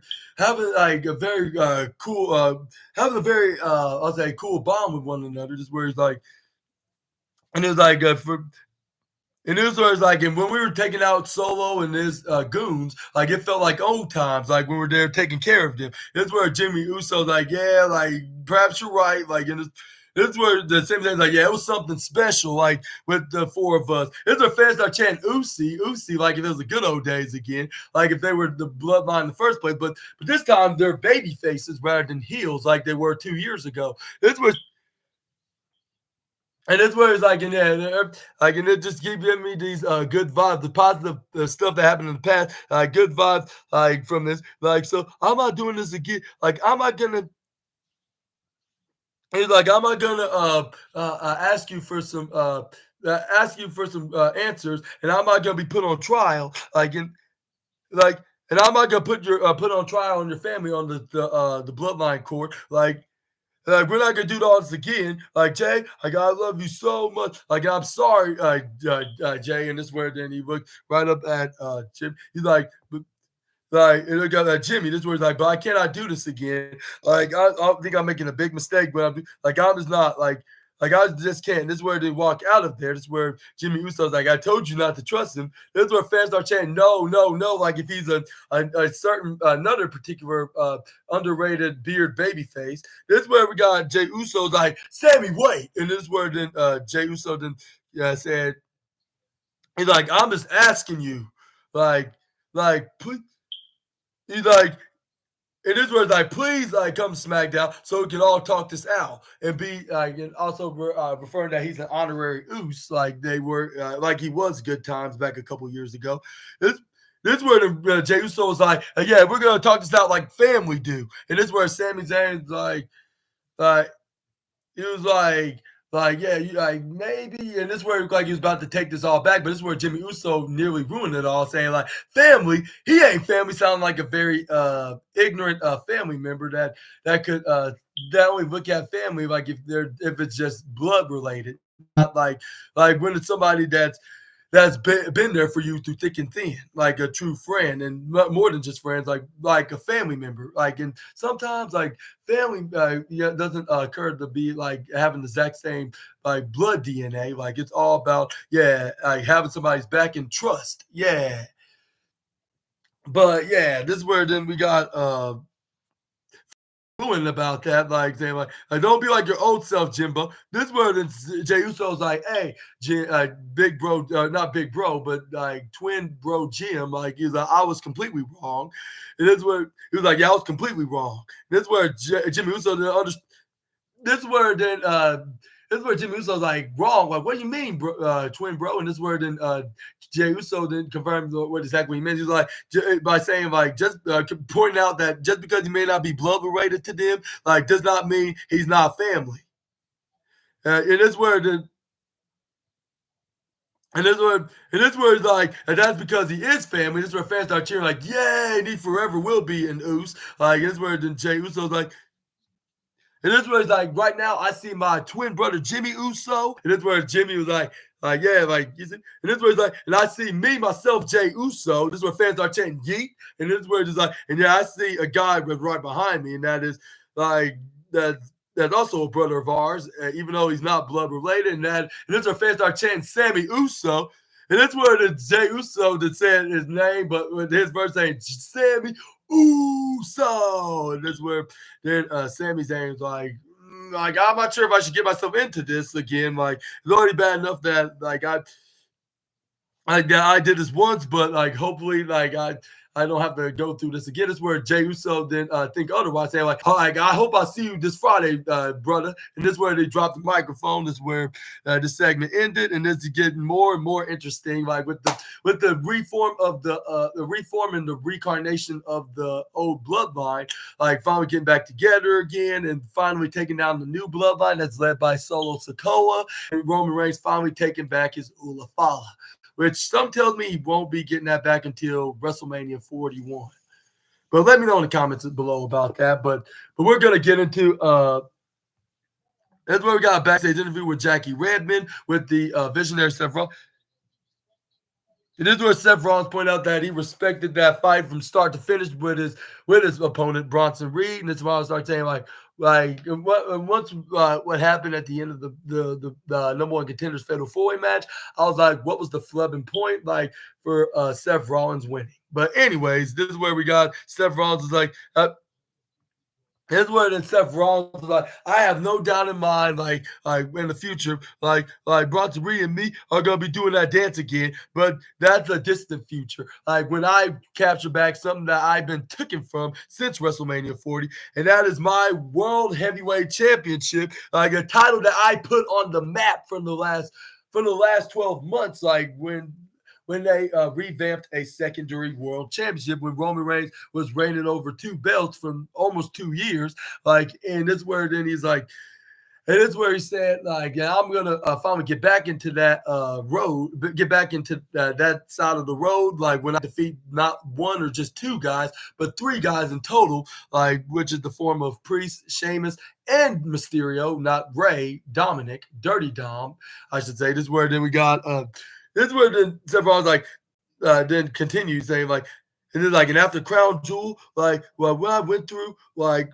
cool I'll say cool bond with one another. Just where he's like, and it was like for. And it was like, and when we were taking out Solo and his goons, like it felt like old times, like when we were there taking care of them. It's where Jimmy Uso's like, yeah, like perhaps you're right. Like, and this is where the same thing, like, yeah, it was something special, like with the four of us. It's where fans start chanting Usi, like if it was the good old days again, like if they were the bloodline in the first place. But this time they're baby faces rather than heels, like they were 2 years ago. This was. And that's where it's like, and yeah, like, and it just keep giving me these good vibes, the positive stuff that happened in the past, good vibes, like from this, like, so I'm not doing this again. Like, I'm not gonna. It's like I'm not gonna ask you for some answers, and I'm not gonna be put on trial, and I'm not gonna put on trial on your family on the bloodline court, like. Like, we're not gonna do all this again. Like, Jay, like, I love you so much. Like, I'm sorry, Jay. And this is where then he looked right up at Jim. He's like, and look at Jimmy. This was like, but I cannot do this again. Like, I think I'm making a big mistake, but I'm just not like I just can't. This is where they walk out of there. This is where Jimmy Uso's like, I told you not to trust him. This is where fans start chanting, no, no, no. Like if he's a certain another particular underrated beard baby face. This is where we got Jay Uso's like, Sammy, wait. And this is where then Jay Uso then said, he's like, I'm just asking you, please. He's like, it is where it's like, please, like, come SmackDown so we can all talk this out and be like, and also referring that he's an honorary Oos, like they were, like he was good times back a couple years ago. This is where the Jey Uso was like, yeah, we're gonna talk this out like family do, and this is where Sami Zayn's like he was like, yeah, you like maybe, and this is where it looked like he was about to take this all back, but this is where Jimmy Uso nearly ruined it all, saying like, family, he ain't family, sounding like a very ignorant family member that could that only look at family like if it's just blood related, not like when it's somebody that's been there for you through thick and thin, like a true friend, and more than just friends, like a family member. Like, and sometimes like family doesn't occur to be like having the exact same like blood DNA. Like it's all about like having somebody's back and trust. Yeah, but yeah, this is where then we got about that, like saying like, don't be like your old self, Jimbo. This word Jey Uso's like, hey, big bro, not big bro, but like twin bro Jim. Like he's like, I was completely wrong. And this where he was like, yeah, I was completely wrong. This where Jimmy Uso didn't understand. This where then this is where Jimmy Uso's like wrong. Like, what do you mean, twin bro? And this where then Jey Uso then confirmed what exactly he meant. He's like by saying like just pointing out that just because he may not be blood related to them, like does not mean he's not family. And this where the and this where it's like, and that's because he is family. This is where fans start cheering like, "Yay! And he forever will be an Uso." Like this is where then Jey Uso's like. And this was like right now, I see my twin brother Jimmy Uso. And this where Jimmy was like, yeah, like you see. And this was like, and I see me, myself, Jey Uso. This is where fans are chanting yeet. And this is where it's like, and yeah, I see a guy right behind me, and that is like that's also a brother of ours, even though he's not blood related. And this is where fans are chanting Sammy Uso. And that's where the Jey Uso that said his name, but with his verse saying Sammy Uso. And that's where then Sami Zayn's like, I'm not sure if I should get myself into this again. Like, it's already bad enough that like I did this once, but like hopefully like I don't have to go through this again. It's where Jey Uso then think otherwise, saying like, I hope I see you this Friday, brother. And this is where they dropped the microphone. This is where this segment ended, and this is getting more and more interesting. Like with the reform of the reform and the reincarnation of the old bloodline, like finally getting back together again, and finally taking down the new bloodline that's led by Solo Sikoa, and Roman Reigns finally taking back his Ulafala, which some tells me he won't be getting that back until WrestleMania 41. But let me know in the comments below about that. But we're gonna get into that's where we got a backstage interview with Jackie Redmond with the visionary Seth Rollins. It is where Seth Rollins pointed out that he respected that fight from start to finish with his opponent Bronson Reed, and that's why I started saying like what happened at the end of the number one contenders fatal four-way match. I was like, what was the flubbing point like for Seth Rollins winning? But anyways, this is where we got Seth Rollins is like. Here's where then Seth Rollins was like, I have no doubt in mind, like in the future, like Bronson Reed and me are gonna be doing that dance again, but that's a distant future. Like when I capture back something that I've been taken from since WrestleMania 40, and that is my World Heavyweight Championship, like a title that I put on the map from the last 12 months, like when they revamped a secondary world championship when Roman Reigns was reigning over two belts for almost 2 years. Like, and this is where then he's like, And it's where he said, like, yeah, I'm gonna finally get back into that road, get back into that side of the road, like when I defeat not one or just two guys, but three guys in total, like which is the form of Priest, Sheamus, and Mysterio, not Ray, Dominic, Dirty Dom, I should say. This is where then we got this is where then Seth Rollins like then continued saying like, and then like, and after Crown Jewel, like, well, what I went through, like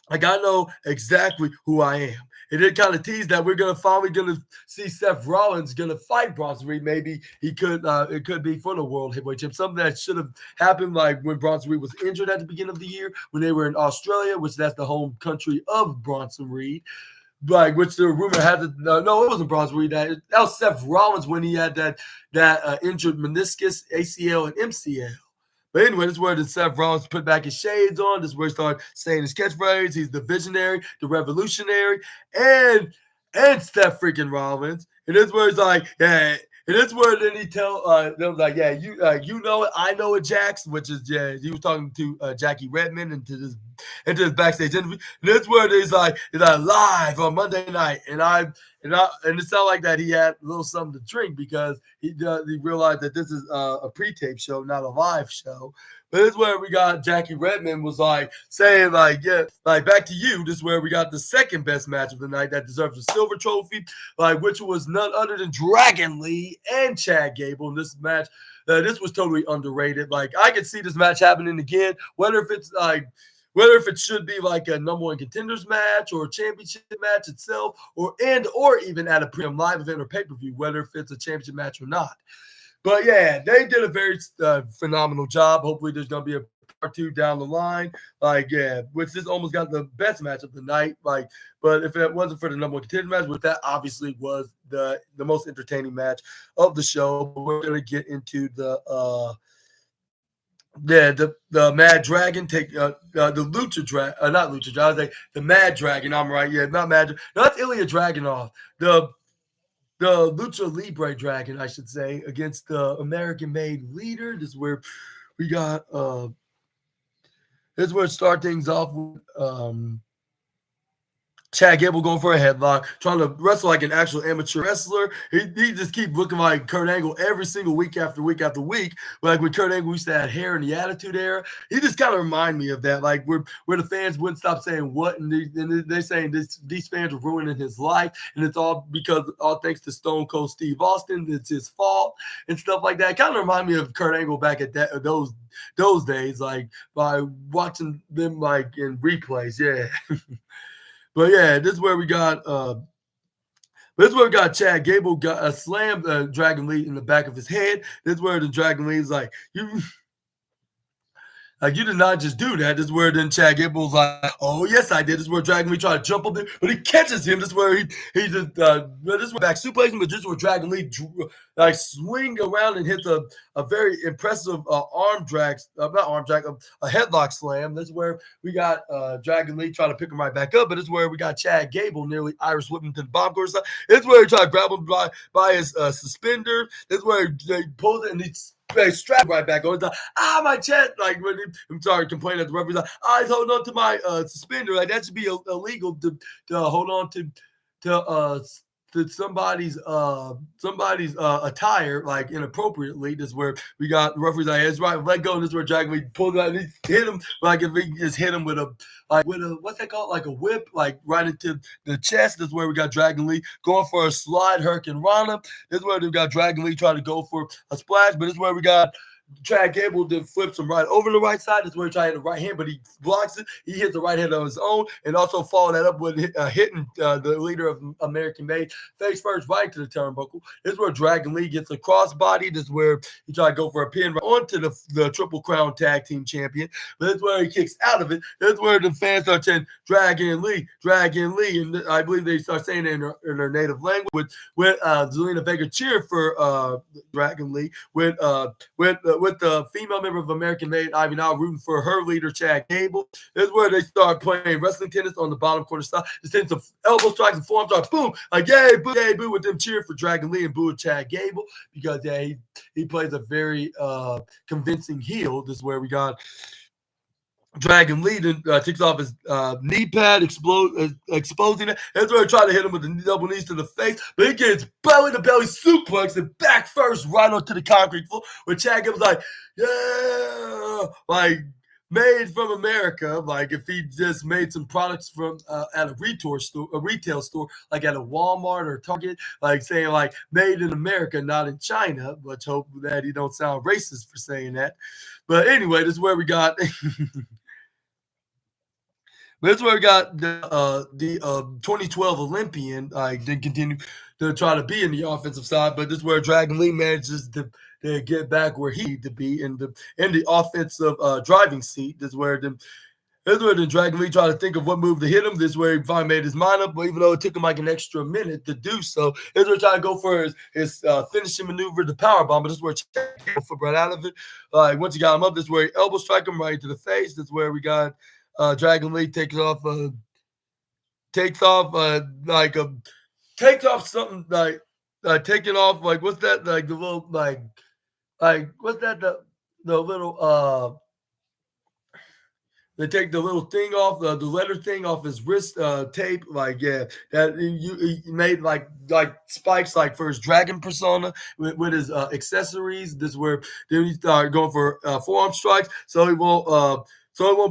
I know exactly who I am. And it kind of teased that we're finally gonna see Seth Rollins gonna fight Bronson Reed. Maybe he could it could be for the World Heavyweight Championship. Something that should have happened like when Bronson Reed was injured at the beginning of the year when they were in Australia, which that's the home country of Bronson Reed. Like which the rumor had that no, it wasn't Bronson Reed. That was Seth Rollins when he had that injured meniscus, ACL, and MCL. But anyway, this is where the Seth Rollins put back his shades on. This is where he started saying his catchphrase. He's the visionary, the revolutionary, and Steph freaking Rollins. And this is where he's like, yeah. And this is where then he tell them like, yeah, you know it, I know it, Jax, which is he was talking to Jackie Redmond and to this backstage interview. And this is where he's like live on Monday night, and it sounded like that he had a little something to drink because he realized that this is a pre-tape show, not a live show. But this is where we got Jackie Redmond was like saying like, yeah, like back to you. This is where we got the second best match of the night that deserves a silver trophy, like which was none other than Dragon Lee and Chad Gable in this match. This was totally underrated. Like I could see this match happening again, whether if it should be like a number one contenders match or a championship match itself, or even at a premium live event or pay-per-view, whether if it's a championship match or not. But yeah, they did a very phenomenal job. Hopefully there's going to be a part two down the line. Like, yeah, which this almost got the best match of the night. Like, but if it wasn't for the number one contender match, which that obviously was the most entertaining match of the show, we're going to get into the Mad Dragon take the Lucha Dragon, not Lucha Dragon. I was like the Mad Dragon. I'm right. Yeah, not Mad. No, that's Ilya Dragunov. The Lucha Libre Dragon, I should say, against the American-made leader. This is where we got. This is where it start things off with Chad Gable going for a headlock, trying to wrestle like an actual amateur wrestler. He just keep looking like Kurt Angle every single week after week after week. Like when Kurt Angle used to have hair in the Attitude Era, he just kind of remind me of that. Like where the fans wouldn't stop saying what, and they're saying these fans are ruining his life, and it's all thanks to Stone Cold Steve Austin. It's his fault and stuff like that. Kind of remind me of Kurt Angle back at those days, like by watching them like in replays. Yeah. But yeah, this is where we got Chad Gable got a slam Dragon Lee in the back of his head. This is where the Dragon Lee is like, you did not just do that. This is where then Chad Gable's like, oh yes, I did. This is where Dragon Lee tried to jump up there, but he catches him. This is where he just this is where back suplex him, but this is where Dragon Lee like swing around and hits a very impressive a headlock slam. This is where we got Dragon Lee trying to pick him right back up, but this is where we got Chad Gable nearly Irish whipping to the bomb course. This is where he tried to grab him by his suspender. This is where he pulls it and he's strap right back on. He's like, my chest. Like when I'm sorry, complaining at the referee. Like, he's holding on to my suspender. Like that should be illegal to hold on to somebody's attire like inappropriately. This is where we got the referee's like, it's right, let go. And this is where Dragon Lee pulled out and he hit him like if he just hit him with a what's that called? Like a whip, like right into the chest. This is where we got Dragon Lee going for a slide Hurricane Rana. This is where we got Dragon Lee trying to go for a splash, but this is where we got Chad Gable then flips him right over the right side. That's where he tried to hit the right hand, but he blocks it. He hits the right hand on his own, and also following that up with hitting the leader of American Made face first right to the turnbuckle. This is where Dragon Lee gets a crossbody. This is where he tried to go for a pin right onto the Triple Crown Tag Team Champion. But this is where he kicks out of it. This is where the fans start chanting Dragon Lee, and I believe they start saying it in their native language with Zelina Vega cheering for Dragon Lee with the female member of American Made, Ivy now rooting for her leader, Chad Gable. This is where they start playing wrestling tennis on the bottom corner side. Just hitting some elbow strikes and forearm strikes. Boom! Like, yay, boo, with them cheering for Dragon Lee and boo Chad Gable because, yeah, he plays a very convincing heel. This is where we got Dragon Lee then takes off his knee pad, exposing it. That's where he tried to hit him with the double knees to the face, but he gets belly to belly suplex and back first right onto the concrete floor. Where Chad Gable's like, yeah, like made from America. Like if he just made some products from at a retail store, like at a Walmart or Target, like saying like made in America, not in China. Let's hope that he don't sound racist for saying that. But anyway, this is where we got. But that's where we got the 2012 Olympian. Did continue to try to be in the offensive side, but this is where Dragon Lee manages to get back where he need to be in the offensive driving seat. This is where the Dragon Lee tried to think of what move to hit him. This is where he finally made his mind up, but even though it took him like an extra minute to do so, this is where he tried to go for his finishing maneuver, the power bomb. But this is where he flip right out of it. Once he got him up, this is where he elbow strike him right into the face. This is where we got Dragon Lee takes off something like taking off like what's that like the little like what's that the little they take the little thing off the letter thing off his wrist tape like yeah that he made like spikes like for his dragon persona with his accessories. This is where then he started going for forearm strikes so he won't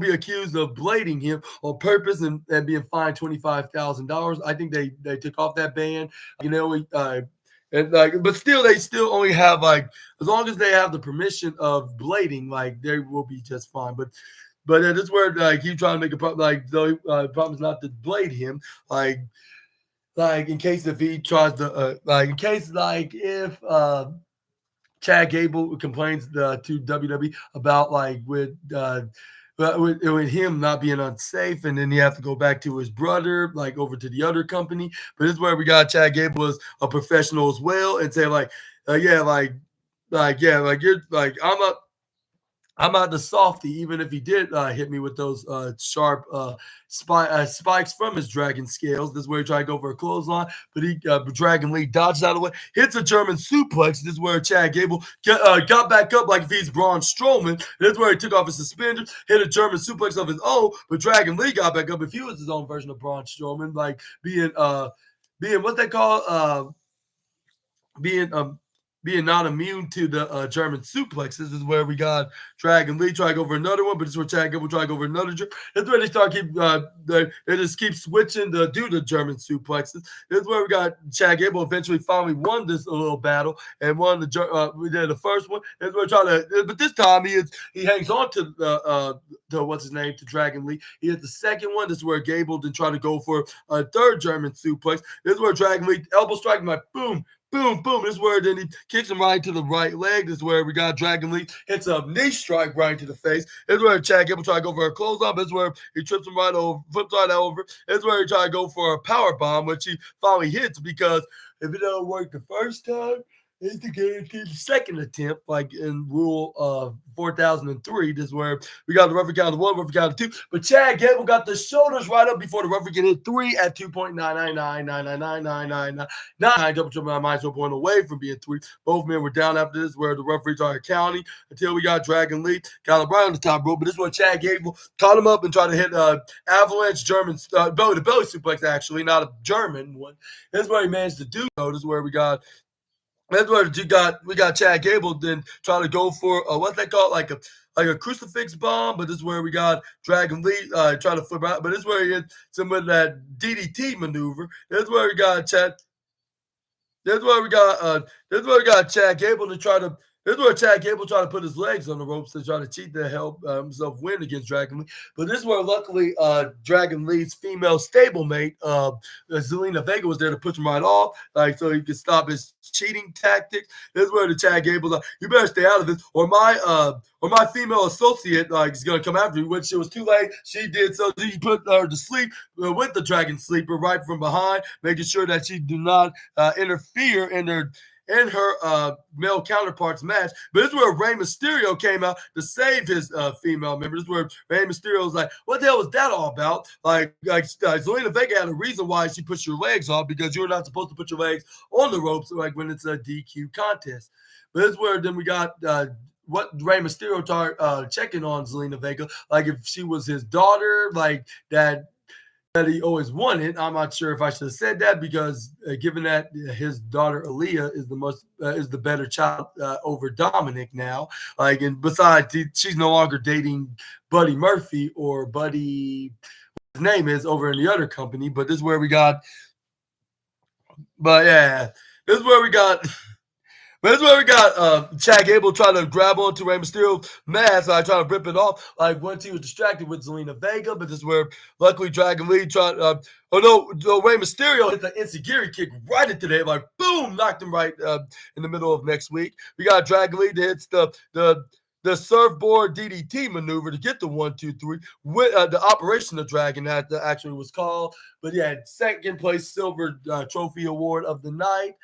be accused of blading him on purpose and being fined $25,000. I think they took off that ban. But still, they still only have like as long as they have the permission of blading, like they will be just fine. But this is where like he trying to make a problem, like though problem is not to blade him, like in case if he tries to in case like if Chad Gable complains to WWE about like with him not being unsafe, and then he have to go back to his brother, like over to the other company. But this is where we got Chad Gable as a professional as well, and say like you're like I'm not the softy, even if he did hit me with those sharp spikes from his dragon scales. This is where he tried to go for a clothesline, but Dragon Lee dodges out of the way, hits a German suplex. This is where Chad Gable got back up like if he's Braun Strowman. This is where he took off his suspenders, hit a German suplex of his own, but Dragon Lee got back up if he was his own version of Braun Strowman, like being what they call being not immune to the German suplexes. This is where we got Dragon Lee try to go for another one, but this is where Chad Gable try to go for another. That's where they start they just keep switching to do the German suplexes. This is where we got Chad Gable eventually finally won this little battle and won we did the first one. That's where but this time he hangs on to to Dragon Lee. He hit the second one. This is where Gable then try to go for a third German suplex. This is where Dragon Lee elbow striking like boom. Boom, boom. This is where then he kicks him right to the right leg. This is where we got Dragon Lee hits a knee strike right into the face. This is where Chad Gable try to go for a clothesline. This is where he trips him right over, flips right over. This is where he try to go for a power bomb, which he finally hits because if it don't work the first time, it's the guaranteed second attempt, like in Rule 4003. This is where we got the referee count of 1, referee count of 2. But Chad Gable got the shoulders right up before the referee can hit 3 at 2.999999999. Double triple nine minus 1 point away from being 3. Both men were down after this, where the referee started counting until we got Dragon Lee. Got him right on the top rope. But this is where Chad Gable caught him up and tried to hit avalanche German belly to belly suplex, actually, not a German one. This is what he managed to do. This is where we got. That's what we got Chad Gable then trying to go for what's that called, like a crucifix bomb, but this is where we got Dragon Lee trying to flip out. But this is where he hit some of that DDT maneuver. This is where we got Chad. This is where we got Chad Gable to try to. This is where Chad Gable tried to put his legs on the ropes to try to cheat to help himself win against Dragon Lee. But this is where, luckily, Dragon Lee's female stablemate, Zelina Vega, was there to push him right off, like so he could stop his cheating tactics. This is where the Chad Gable's like, you better stay out of this, or my female associate is gonna come after you. When she was too late, she did so. He put her to sleep with the Dragon Sleeper right from behind, making sure that she do not interfere in her male counterparts match. But this is where Rey Mysterio came out to save his female member. This is where Rey Mysterio was like, what the hell was that all about? Zelina Vega had a reason why she pushed your legs off, because you're not supposed to put your legs on the ropes like when it's a DQ contest. But this is where then we got what Rey Mysterio checking on Zelina Vega, like if she was his daughter, like that he always wanted. I'm not sure if I should have said that because given that his daughter Aaliyah is the better child over Dominic now. Like, and besides, she's no longer dating Buddy Murphy or Buddy. His name is over in the other company, but this is where we got. But yeah, this is where we got. But that's where we got Chad Gable trying to grab onto Rey Mysterio's mask, like trying to rip it off. Like once he was distracted with Zelina Vega, but this is where luckily Dragon Lee tried. Rey Mysterio hit the insecurity kick right into the head, like boom, knocked him right in the middle of next week. We got Dragon Lee that hits the surfboard DDT maneuver to get the 1-2-3 with the Operation of Dragon that actually was called. But yeah, second place silver trophy award of the night.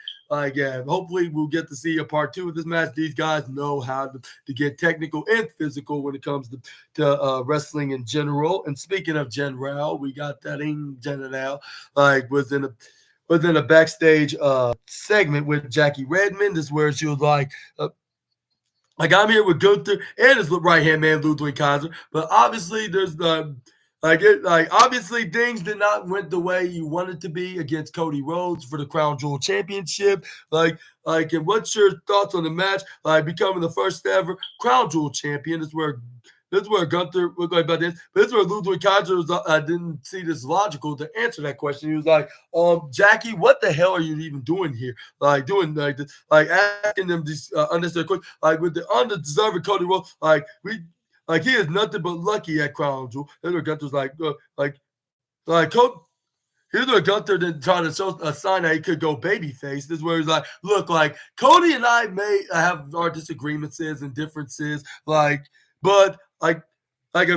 Yeah, hopefully we'll get to see a part 2 of this match. These guys know how to get technical and physical when it comes to wrestling in general. And speaking of general, we got that in general, like was in a backstage segment with Jackie Redmond. This is where she was like I'm here with Gunther and his right hand man Ludwig Kaiser, but obviously there's obviously things did not went the way you wanted to be against Cody Rhodes for the Crown Jewel Championship. And what's your thoughts on the match? Like becoming the first ever Crown Jewel champion. This is where Gunther was like about this. But this is where Ludwig Kaiser was. I didn't see this logical to answer that question. He was like, Jackie, what the hell are you even doing here? Like doing like this, like asking them these unnecessary questions, like with the undeserved Cody Rhodes, he is nothing but lucky at Crown Jewel. Here's where Gunther's here's where Gunther then trying to show a sign that he could go babyface. This is where he's like, look, like Cody and I may have our disagreements and differences, but a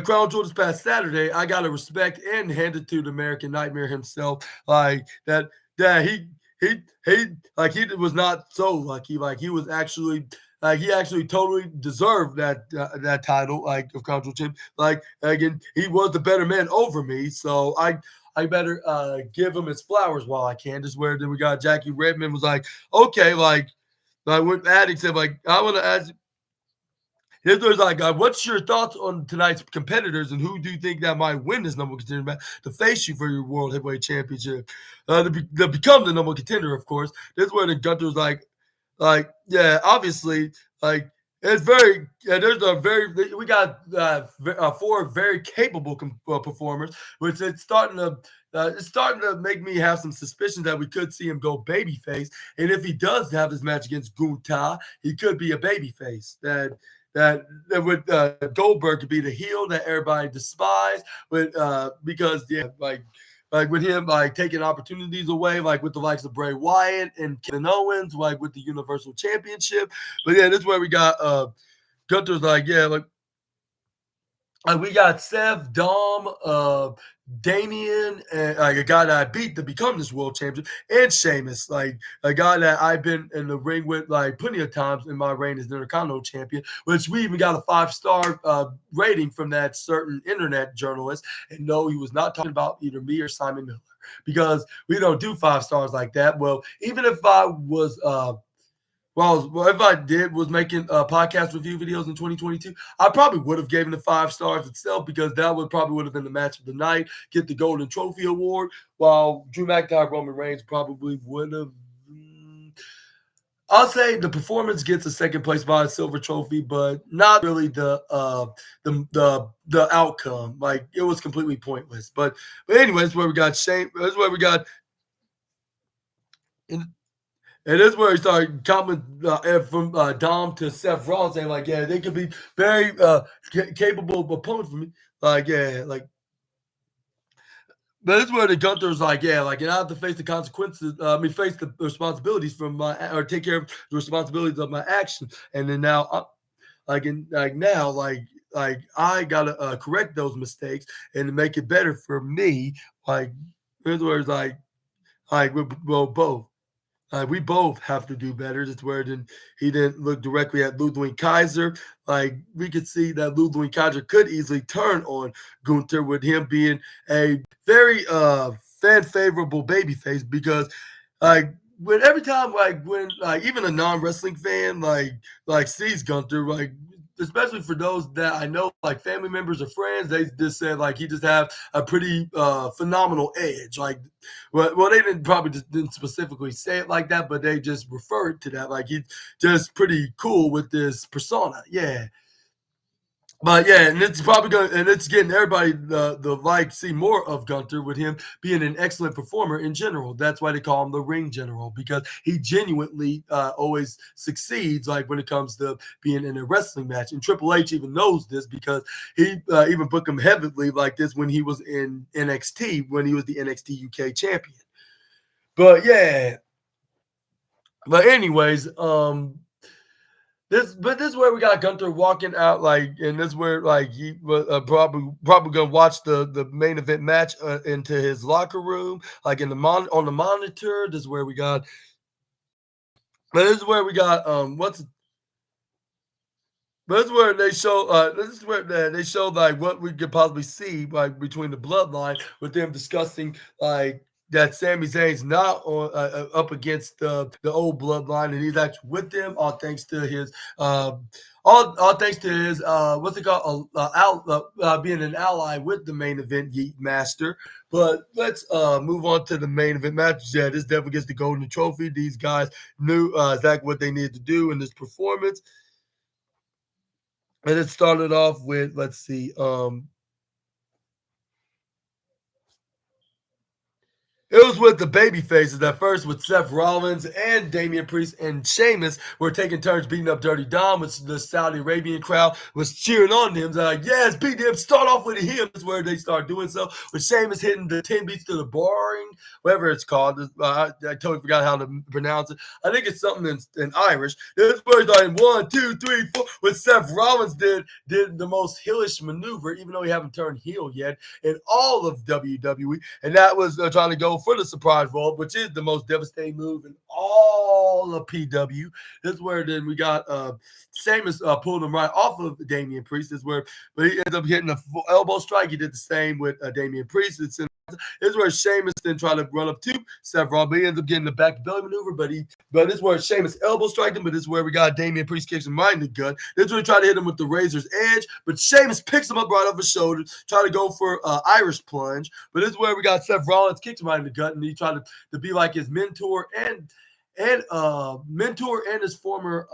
Crown Jewel this past Saturday, I gotta respect and hand it to the American Nightmare himself. He was not so lucky. Like he was actually. He actually totally deserved that title, like of Crown Jewel champ. Like again, he was the better man over me, so I better give him his flowers while I can. Just where then we got Jackie Redmond was like, okay, like when Addict said, like I want to ask. There's like, what's your thoughts on tonight's competitors and who do you think that might win this number one contender match to face you for your World Heavyweight Championship? To become the number one contender, of course. This is where the Gunther's yeah, obviously, it's very. We got 4 very capable performers, which it's starting to make me have some suspicions that we could see him go babyface. And if he does have this match against Gunther, he could be a babyface. That would Goldberg could be the heel that everybody despised, because with him taking opportunities away, like with the likes of Bray Wyatt and Kevin Owens, like with the Universal Championship. But yeah, this is where we got Gunther's we got Seth, Dom, Damian, and a guy that I beat to become this world champion, and Sheamus, like a guy that I've been in the ring with plenty of times in my reign as the Intercontinental champion, which we even got a 5-star rating from that certain internet journalist. And no, he was not talking about either me or Simon Miller, because we don't do 5 stars like that. Well, even if I was if I was making podcast review videos in 2022, I probably would have given it 5 stars itself, because that would have been the match of the night, get the Golden Trophy Award, while Drew McIntyre, Roman Reigns probably would have. I'll say the performance gets a second place by a silver trophy, but not really the outcome. Like it was completely pointless. But anyways, where we got Shane. That's where we got. And this is where he started coming from Dom to Seth Rollins, saying yeah, they could be very capable opponents for me. But this is where the Gunther's yeah, and I have to face the consequences. Face the responsibilities or take care of the responsibilities of my actions. And then now, I gotta correct those mistakes and make it better for me. Here's where it's we'll both. We both have to do better. That's where he didn't look directly at Ludwig Kaiser. We could see that Ludwig Kaiser could easily turn on Gunther, with him being a very fan favorable babyface, because when every time when even a non-wrestling fan sees Gunther, especially for those that I know, like family members or friends, they just said like he just have a pretty phenomenal edge. Like, well, they didn't probably just didn't specifically say it like that, but they just referred to that. Like he's just pretty cool with this persona. Yeah. But yeah, and it's probably going, and it's getting everybody the like see more of Gunter with him being an excellent performer in general. That's why they call him the Ring General because he genuinely always succeeds. Like when it comes to being in a wrestling match, and Triple H even knows this because he even booked him heavily like this when he was in NXT when he was the NXT UK champion. But yeah, but anyways, this is where we got Gunther walking out like, and this is where like he was probably gonna watch the main event match into his locker room, like in the on the monitor. This is where we got, but this is where we got what's. But this is where they show. This is where they show like what we could possibly see like between the bloodline with them discussing like that Sami Zayn's not on up against the old bloodline, and he's actually with them. All thanks to his all thanks to his what's it called being an ally with the main event Yeet Master. But let's move on to the main event match. Yeah, this definitely gets the golden trophy. These guys knew exactly what they needed to do in this performance. And it started off with, let's see, it was with the baby faces at first with Seth Rollins and Damian Priest and Sheamus were taking turns beating up Dirty Dom, which the Saudi Arabian crowd was cheering on them. They're like, yes, beat him, start off with him. That's where they start doing so. With Sheamus hitting the 10 beats to the boring, whatever it's called. I totally forgot how to pronounce it. I think it's something in Irish. This is where it's like 1, 2, 3, 4. With Seth Rollins did the most heelish maneuver, even though he haven't turned heel yet in all of WWE. And that was trying to go for the surprise roll, which is the most devastating move in all of PW. This is where then we got Sheamus pulled him right off of Damian Priest. This is where, but he ended up hitting a elbow strike. He did the same with Damian Priest. This is where Sheamus then tried to run up to Seth Rollins, but he ends up getting the back belly maneuver. But this is where Sheamus elbow striked him. But this is where we got Damian Priest kicks him right in the gut. This is where he tried to hit him with the razor's edge, but Sheamus picks him up right off his shoulder, try to go for Irish plunge. But this is where we got Seth Rollins kicks him right in the gut, and he tried to be like his mentor and his former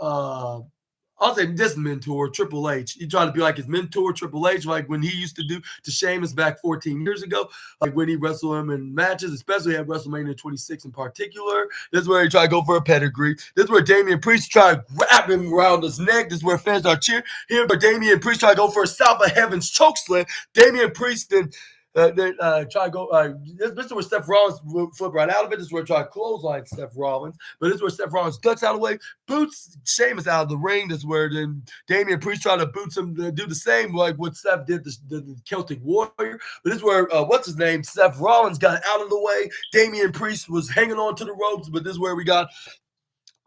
I'll say this mentor, Triple H. He tried to be like his mentor, Triple H, like when he used to do to Sheamus back 14 years ago, like when he wrestled him in matches, especially at WrestleMania 26 in particular. This is where he tried to go for a pedigree. This is where Damian Priest tried to grab him around his neck. This is where fans are cheering. Here, but Damian Priest tried to go for a South of Heaven's chokeslam. Damian Priest then try to go. This is where Seth Rollins flip right out of it. This is where try to clothesline Seth Rollins. But this is where Seth Rollins ducks out of the way, boots Sheamus out of the ring. This is where then Damian Priest tried to boot him to do the same like what Seth did the Celtic Warrior. But this is where what's his name? Seth Rollins got out of the way. Damian Priest was hanging on to the ropes. But this is where we got.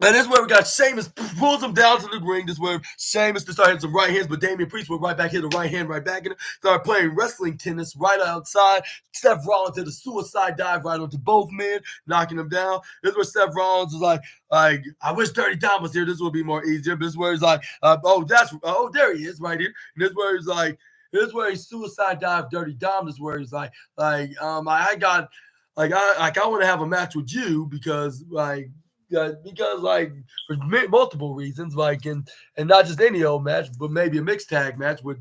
And this is where we got Sheamus pulls him down to the ring. This is where Sheamus started hitting some right hands, but Damian Priest went right back, hit a right hand right back in it. Started playing wrestling tennis right outside. Seth Rollins did a suicide dive right onto both men, knocking them down. This is where Seth Rollins was like, I wish Dirty Dom was here. This would be more easier. But this is where he's like, there he is right here. And this is where he's like, this is where he suicide dive Dirty Dom. This is where he's like, I want to have a match with you because for multiple reasons, like and not just any old match, but maybe a mixed tag match with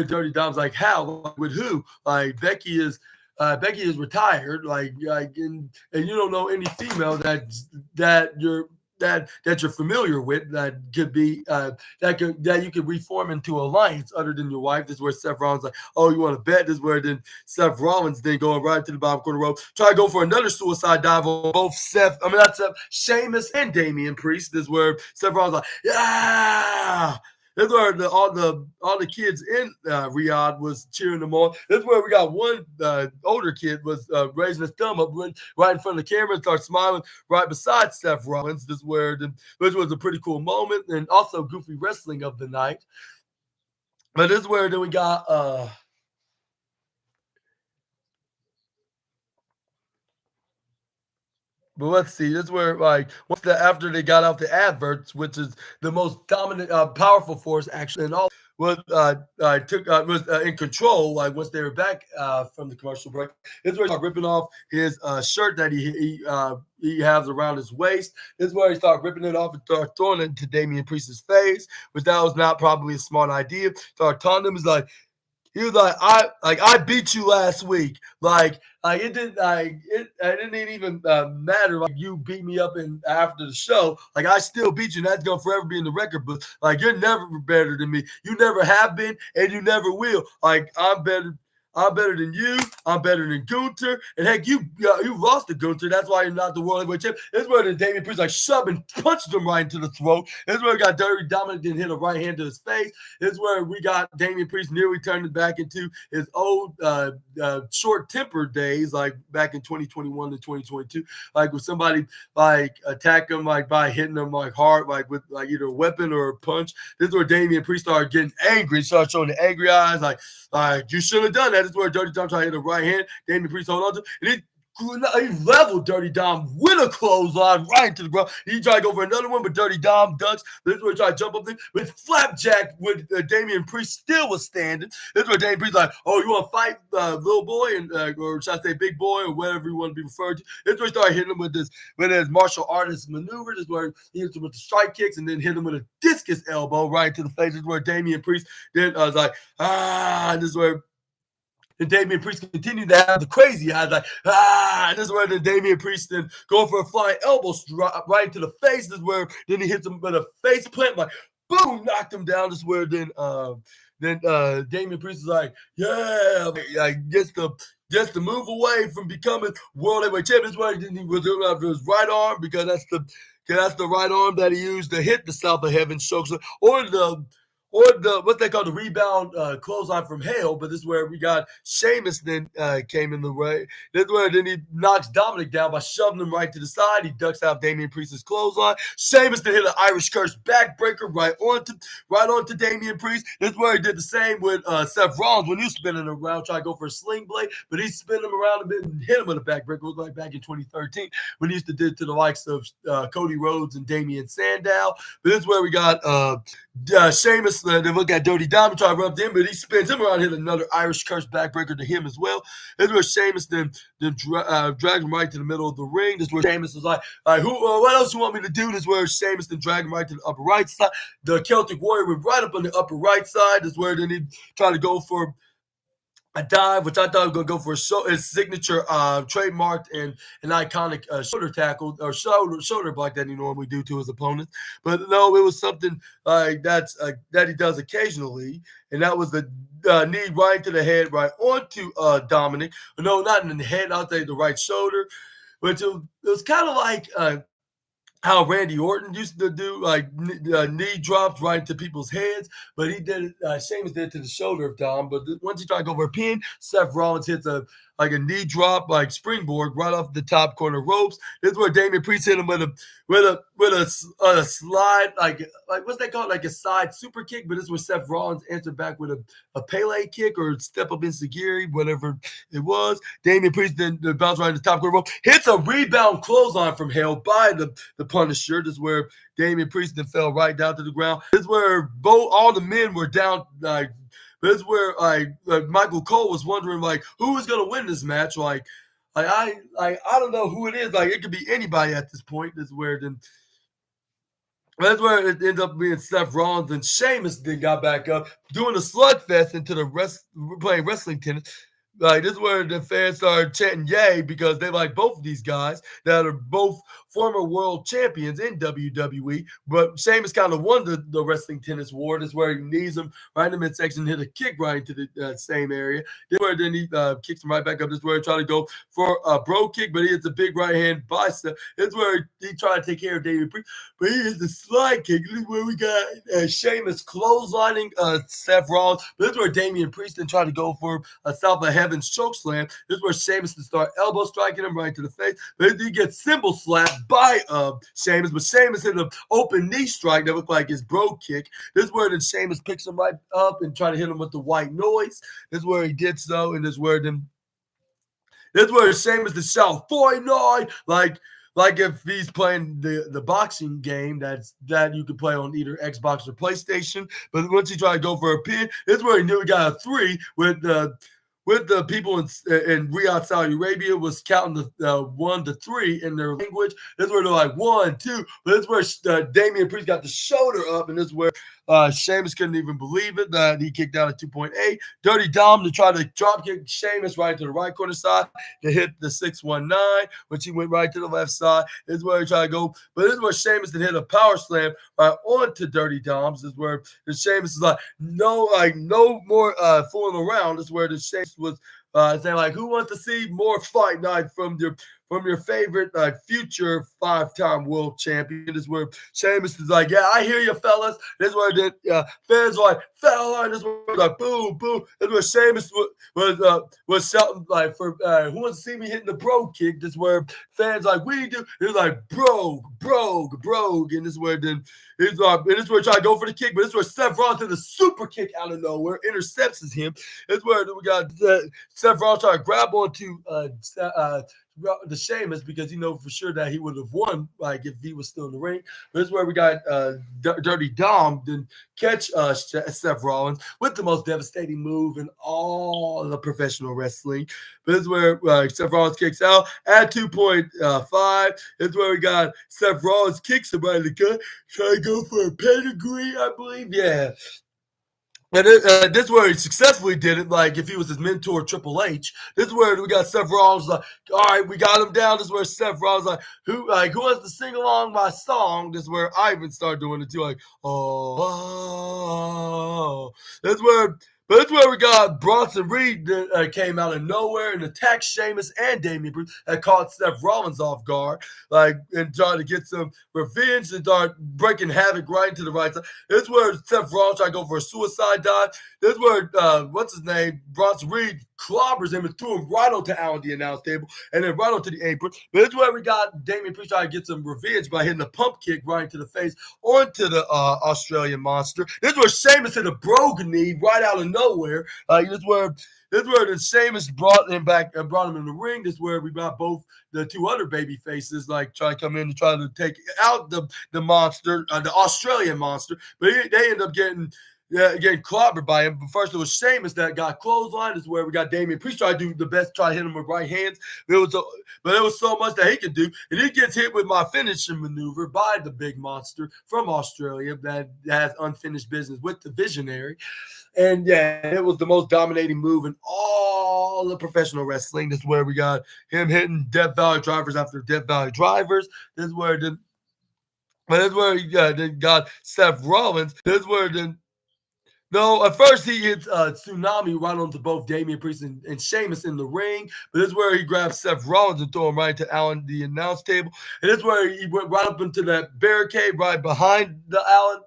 Dirty Dom's like how with who like Becky is retired and you don't know any female that you're familiar with that could be that you could reform into alliance other than your wife. This is where Seth Rollins like, oh, you want to bet? This is where then Seth Rollins then going right to the bottom corner rope, try to go for another suicide dive on both Sheamus and Damian Priest. This is where Seth Rollins like, yeah. This is where all the kids in Riyadh was cheering them on. This is where we got one older kid was raising his thumb up right in front of the camera and started smiling right beside Seth Rollins. This was a pretty cool moment and also goofy wrestling of the night. But this is where then we got But let's see. This is where after they got out the adverts, which is the most dominant, powerful force actually in all, was in control. Like once they were back from the commercial break, this is where he started ripping off his shirt that he has around his waist. This is where he started ripping it off and started throwing it into Damian Priest's face, which that was not probably a smart idea. Started taunting him. He was like, I beat you last week. It didn't even matter. Like you beat me up after the show. Like I still beat you, and that's gonna forever be in the record. But like you're never better than me. You never have been, and you never will. Like I'm better. I'm better than you. I'm better than Gunther. And heck, you lost to Gunther. That's why you're not the world heavyweight champ. This is where the Damian Priest like shoved and punched him right into the throat. This is where we got Dirty Dominic then hit a right hand to his face. This is where we got Damian Priest nearly turning back into his old short-tempered days, like back in 2021 to 2022. Like with somebody like attack him like by hitting him like hard, like with like either a weapon or a punch. This is where Damian Priest started getting angry, started showing the angry eyes, like you shouldn't have done that. This is where Dirty Dom tried to hit a right hand. Damian Priest hold on to, and he leveled Dirty Dom with a clothesline right into the ground. He tried to go for another one, but Dirty Dom ducks. This is where he tried to jump up there with Flapjack with Damian Priest still was standing. This is where Damian Priest like, oh, you want to fight little boy, and or should I say big boy, or whatever you want to be referred to. This is where he started hitting him with his martial artist maneuver. This is where he hit him with the strike kicks and then hit him with a discus elbow right into the face. This is where Damian Priest then was like, and this is where and Damian Priest continued to have the crazy eyes, like, and this is where the Damian Priest then going for a flying elbow right into the face. This is where then he hits him with a face plant, like, boom, knocked him down. This is where then Damian Priest is like, yeah, like just to move away from becoming world heavyweight champion. This is why he was doing after his right arm, because that's the right arm that he used to hit the South of Heaven chokeslam, or the what they call the rebound clothesline from hell. But this is where we got Sheamus then came in the way. This is where then he knocks Dominic down by shoving him right to the side. He ducks out Damian Priest's clothesline. Sheamus then hit an Irish curse backbreaker right onto Damian Priest. This is where he did the same with Seth Rollins when he was spinning around trying to go for a sling blade, but he spun him around a bit and hit him with a backbreaker. It was like back in 2013 when he used to do it to the likes of Cody Rhodes and Damian Sandow. But this is where we got Sheamus. Then look at Dirty Dom, try to rub him, but he spins him around, hit another Irish curse backbreaker to him as well. This is where Sheamus then dragged him right to the middle of the ring. This is where Sheamus was like, what else you want me to do? This is where Sheamus then dragged him right to the upper right side. The Celtic Warrior went right up on the upper right side. This is where then he tried to go for a dive, which I thought was going to go for his signature trademarked and an iconic shoulder tackle or shoulder block that he normally do to his opponent. But no, it was something that he does occasionally, and that was the knee right to the head, right onto Dominic. No, not in the head. I'll say the right shoulder, which it was kind of like how Randy Orton used to do, like knee drops right into people's heads, but he did it. Sheamus did it to the shoulder of Dom. But once he tried to go for a pin, Seth Rollins hits a knee drop, like springboard, right off the top corner ropes. This is where Damian Priest hit him with a slide, like what's that called, like a side super kick. But this is where Seth Rollins answered back with a Pele kick or step up Insecurity, whatever it was. Damian Priest then bounced right in the top corner rope, hits a rebound clothesline from hell by the Punisher. This is where Damian Priest then fell right down to the ground. This is where all the men were down, like. This is where Michael Cole was wondering like who is gonna win this match. I don't know who it is. Like it could be anybody at this point. That's where it ends up being Seth Rollins, and Sheamus then got back up doing a slugfest into playing wrestling tennis. Like this is where the fans started chanting "Yay" because they like both of these guys that are both former world champions in WWE. But Sheamus kind of won the wrestling tennis war. This is where he knees him right in the midsection, hit a kick right into the same area. This is where then he kicks him right back up. This is where he tried to go for a bro kick, but he hits a big right hand bicep. This is where he tried to take care of David Priest, but he hits the slide kick. This is where we got Sheamus clotheslining Seth Rollins. But this is where Damian Priest then tried to go for a South of Heaven's chokeslam. This is where Sheamus can start elbow striking him right to the face. But he gets symbol slapped by Sheamus, but Sheamus hit an open knee strike that looked like his bro kick. This is where then Sheamus picks him right up and try to hit him with the white noise. This is where he did so, and this is where Sheamus to shout 49, like if he's playing the boxing game that you can play on either Xbox or PlayStation. But once he tried to go for a pin, this is where he knew he got a 3 with the people in Riyadh, Saudi Arabia, was counting the 1 to 3 in their language. This is where they're like 1, 2. But this is where Damian Priest got the shoulder up, and this is where Sheamus couldn't even believe it that he kicked out at 2.8. Dirty Dom to try to drop kick Sheamus right to the right corner side to hit the 619, which he went right to the left side. This is where he tried to go. But this is where Sheamus did hit a power slam right onto Dirty Dom's. This is where the Sheamus is like, no more fooling around. This is where the Sheamus was saying, like, who wants to see more fight night from your favorite future 5-time world champion? This is where Sheamus is like, yeah, I hear you, fellas. This is where the fans are like, fella. This is where like, boom, boom. This is where Sheamus was shouting like, for who wants to see me hitting the bro kick? This is where fans like, we do. It's like, brogue. And this is where then he's and this is where he tried to go for the kick, but this is where Seth Rollins did a super kick out of nowhere, intercepts him. This is where we got Seth Rollins trying to grab onto the Sheamus because he know for sure that he would have won like if he was still in the ring. But this is where we got Dirty Dom then catch Seth Rollins with the most devastating move in all the professional wrestling. But this is where Seth Rollins kicks out at 2.5. This is where we got Seth Rollins kicks somebody in the gut, try to go for a pedigree, I believe. Yeah. And this is where he successfully did it, like if he was his mentor, Triple H. This is where we got Seth Rollins like, all right, we got him down. This is where Seth Rollins like, who wants to sing along my song? This is where Ivan started doing it too, like, oh. But that's where we got Bronson Reed that came out of nowhere and attacked Sheamus and Damian Priest and caught Seth Rollins off guard, like, and tried to get some revenge and start breaking havoc right into the right side. This is where Seth Rollins tried to go for a suicide dive. This is where, Bronson Reed clobbers him and threw him right onto Allen, the announce table, and then right onto the apron. But this is where we got Damian Priest trying to get some revenge by hitting a pump kick right into the face onto the Australian monster. This is where Sheamus hit a brogue knee right out of nowhere. This is where the Sheamus brought him back and brought him in the ring. This is where we got both the two other baby faces like try to come in and try to take out the monster, the Australian monster. But they end up getting clobbered by him. But first it was Sheamus that got clothesline. This is where we got Damian Priest try to do the best, try to hit him with right hands. But it was so much that he could do. And he gets hit with my finishing maneuver by the big monster from Australia that has unfinished business with the Visionary. And yeah, it was the most dominating move in all of professional wrestling. This is where we got him hitting Death Valley drivers after Death Valley drivers. This is where he got Seth Rollins. This is where no, at first he hits Tsunami right onto both Damian Priest and Sheamus in the ring. But this is where he grabs Seth Rollins and threw him right to Allen, the announce table. And this is where he went right up into that barricade right behind the Allen,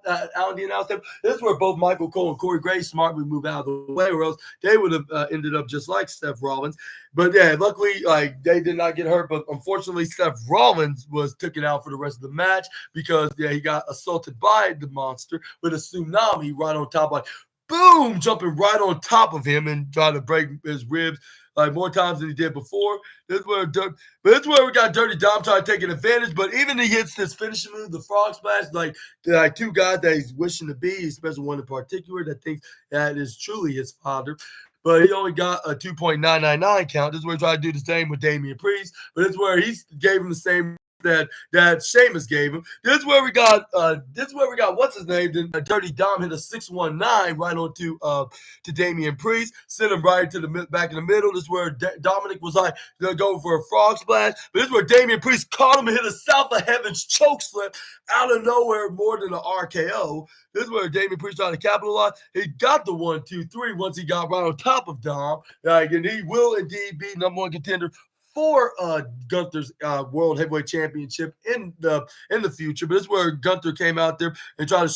the announce table. This is where both Michael Cole and Corey Graves smartly move out of the way, or else they would have ended up just like Seth Rollins. But yeah, luckily, they did not get hurt. But unfortunately, Seth Rollins was taken out for the rest of the match because he got assaulted by the monster with a tsunami right on top, like boom, jumping right on top of him and trying to break his ribs like more times than he did before. This is where we got Dirty Dom trying to take an advantage. But even he hits this finishing move, the frog splash, like two guys that he's wishing to be, especially one in particular that thinks that is truly his father. But he only got a 2.999 count. This is where he tried to do the same with Damian Priest. But it's where he gave him the same that Sheamus gave him. This is where we got what's his name? Then Dirty Dom hit a 619 right onto to Damian Priest, sent him right to the back in the middle. This is where Dominic was like going for a frog splash. But this is where Damian Priest caught him and hit a South of Heaven's choke slip out of nowhere, more than an RKO. This is where Damian Priest tried to capitalize. He got the 1, 2, 3 once he got right on top of Dom. And he will indeed be number one contender for Gunther's World Heavyweight Championship in the future. But this is where Gunther came out there and tried to show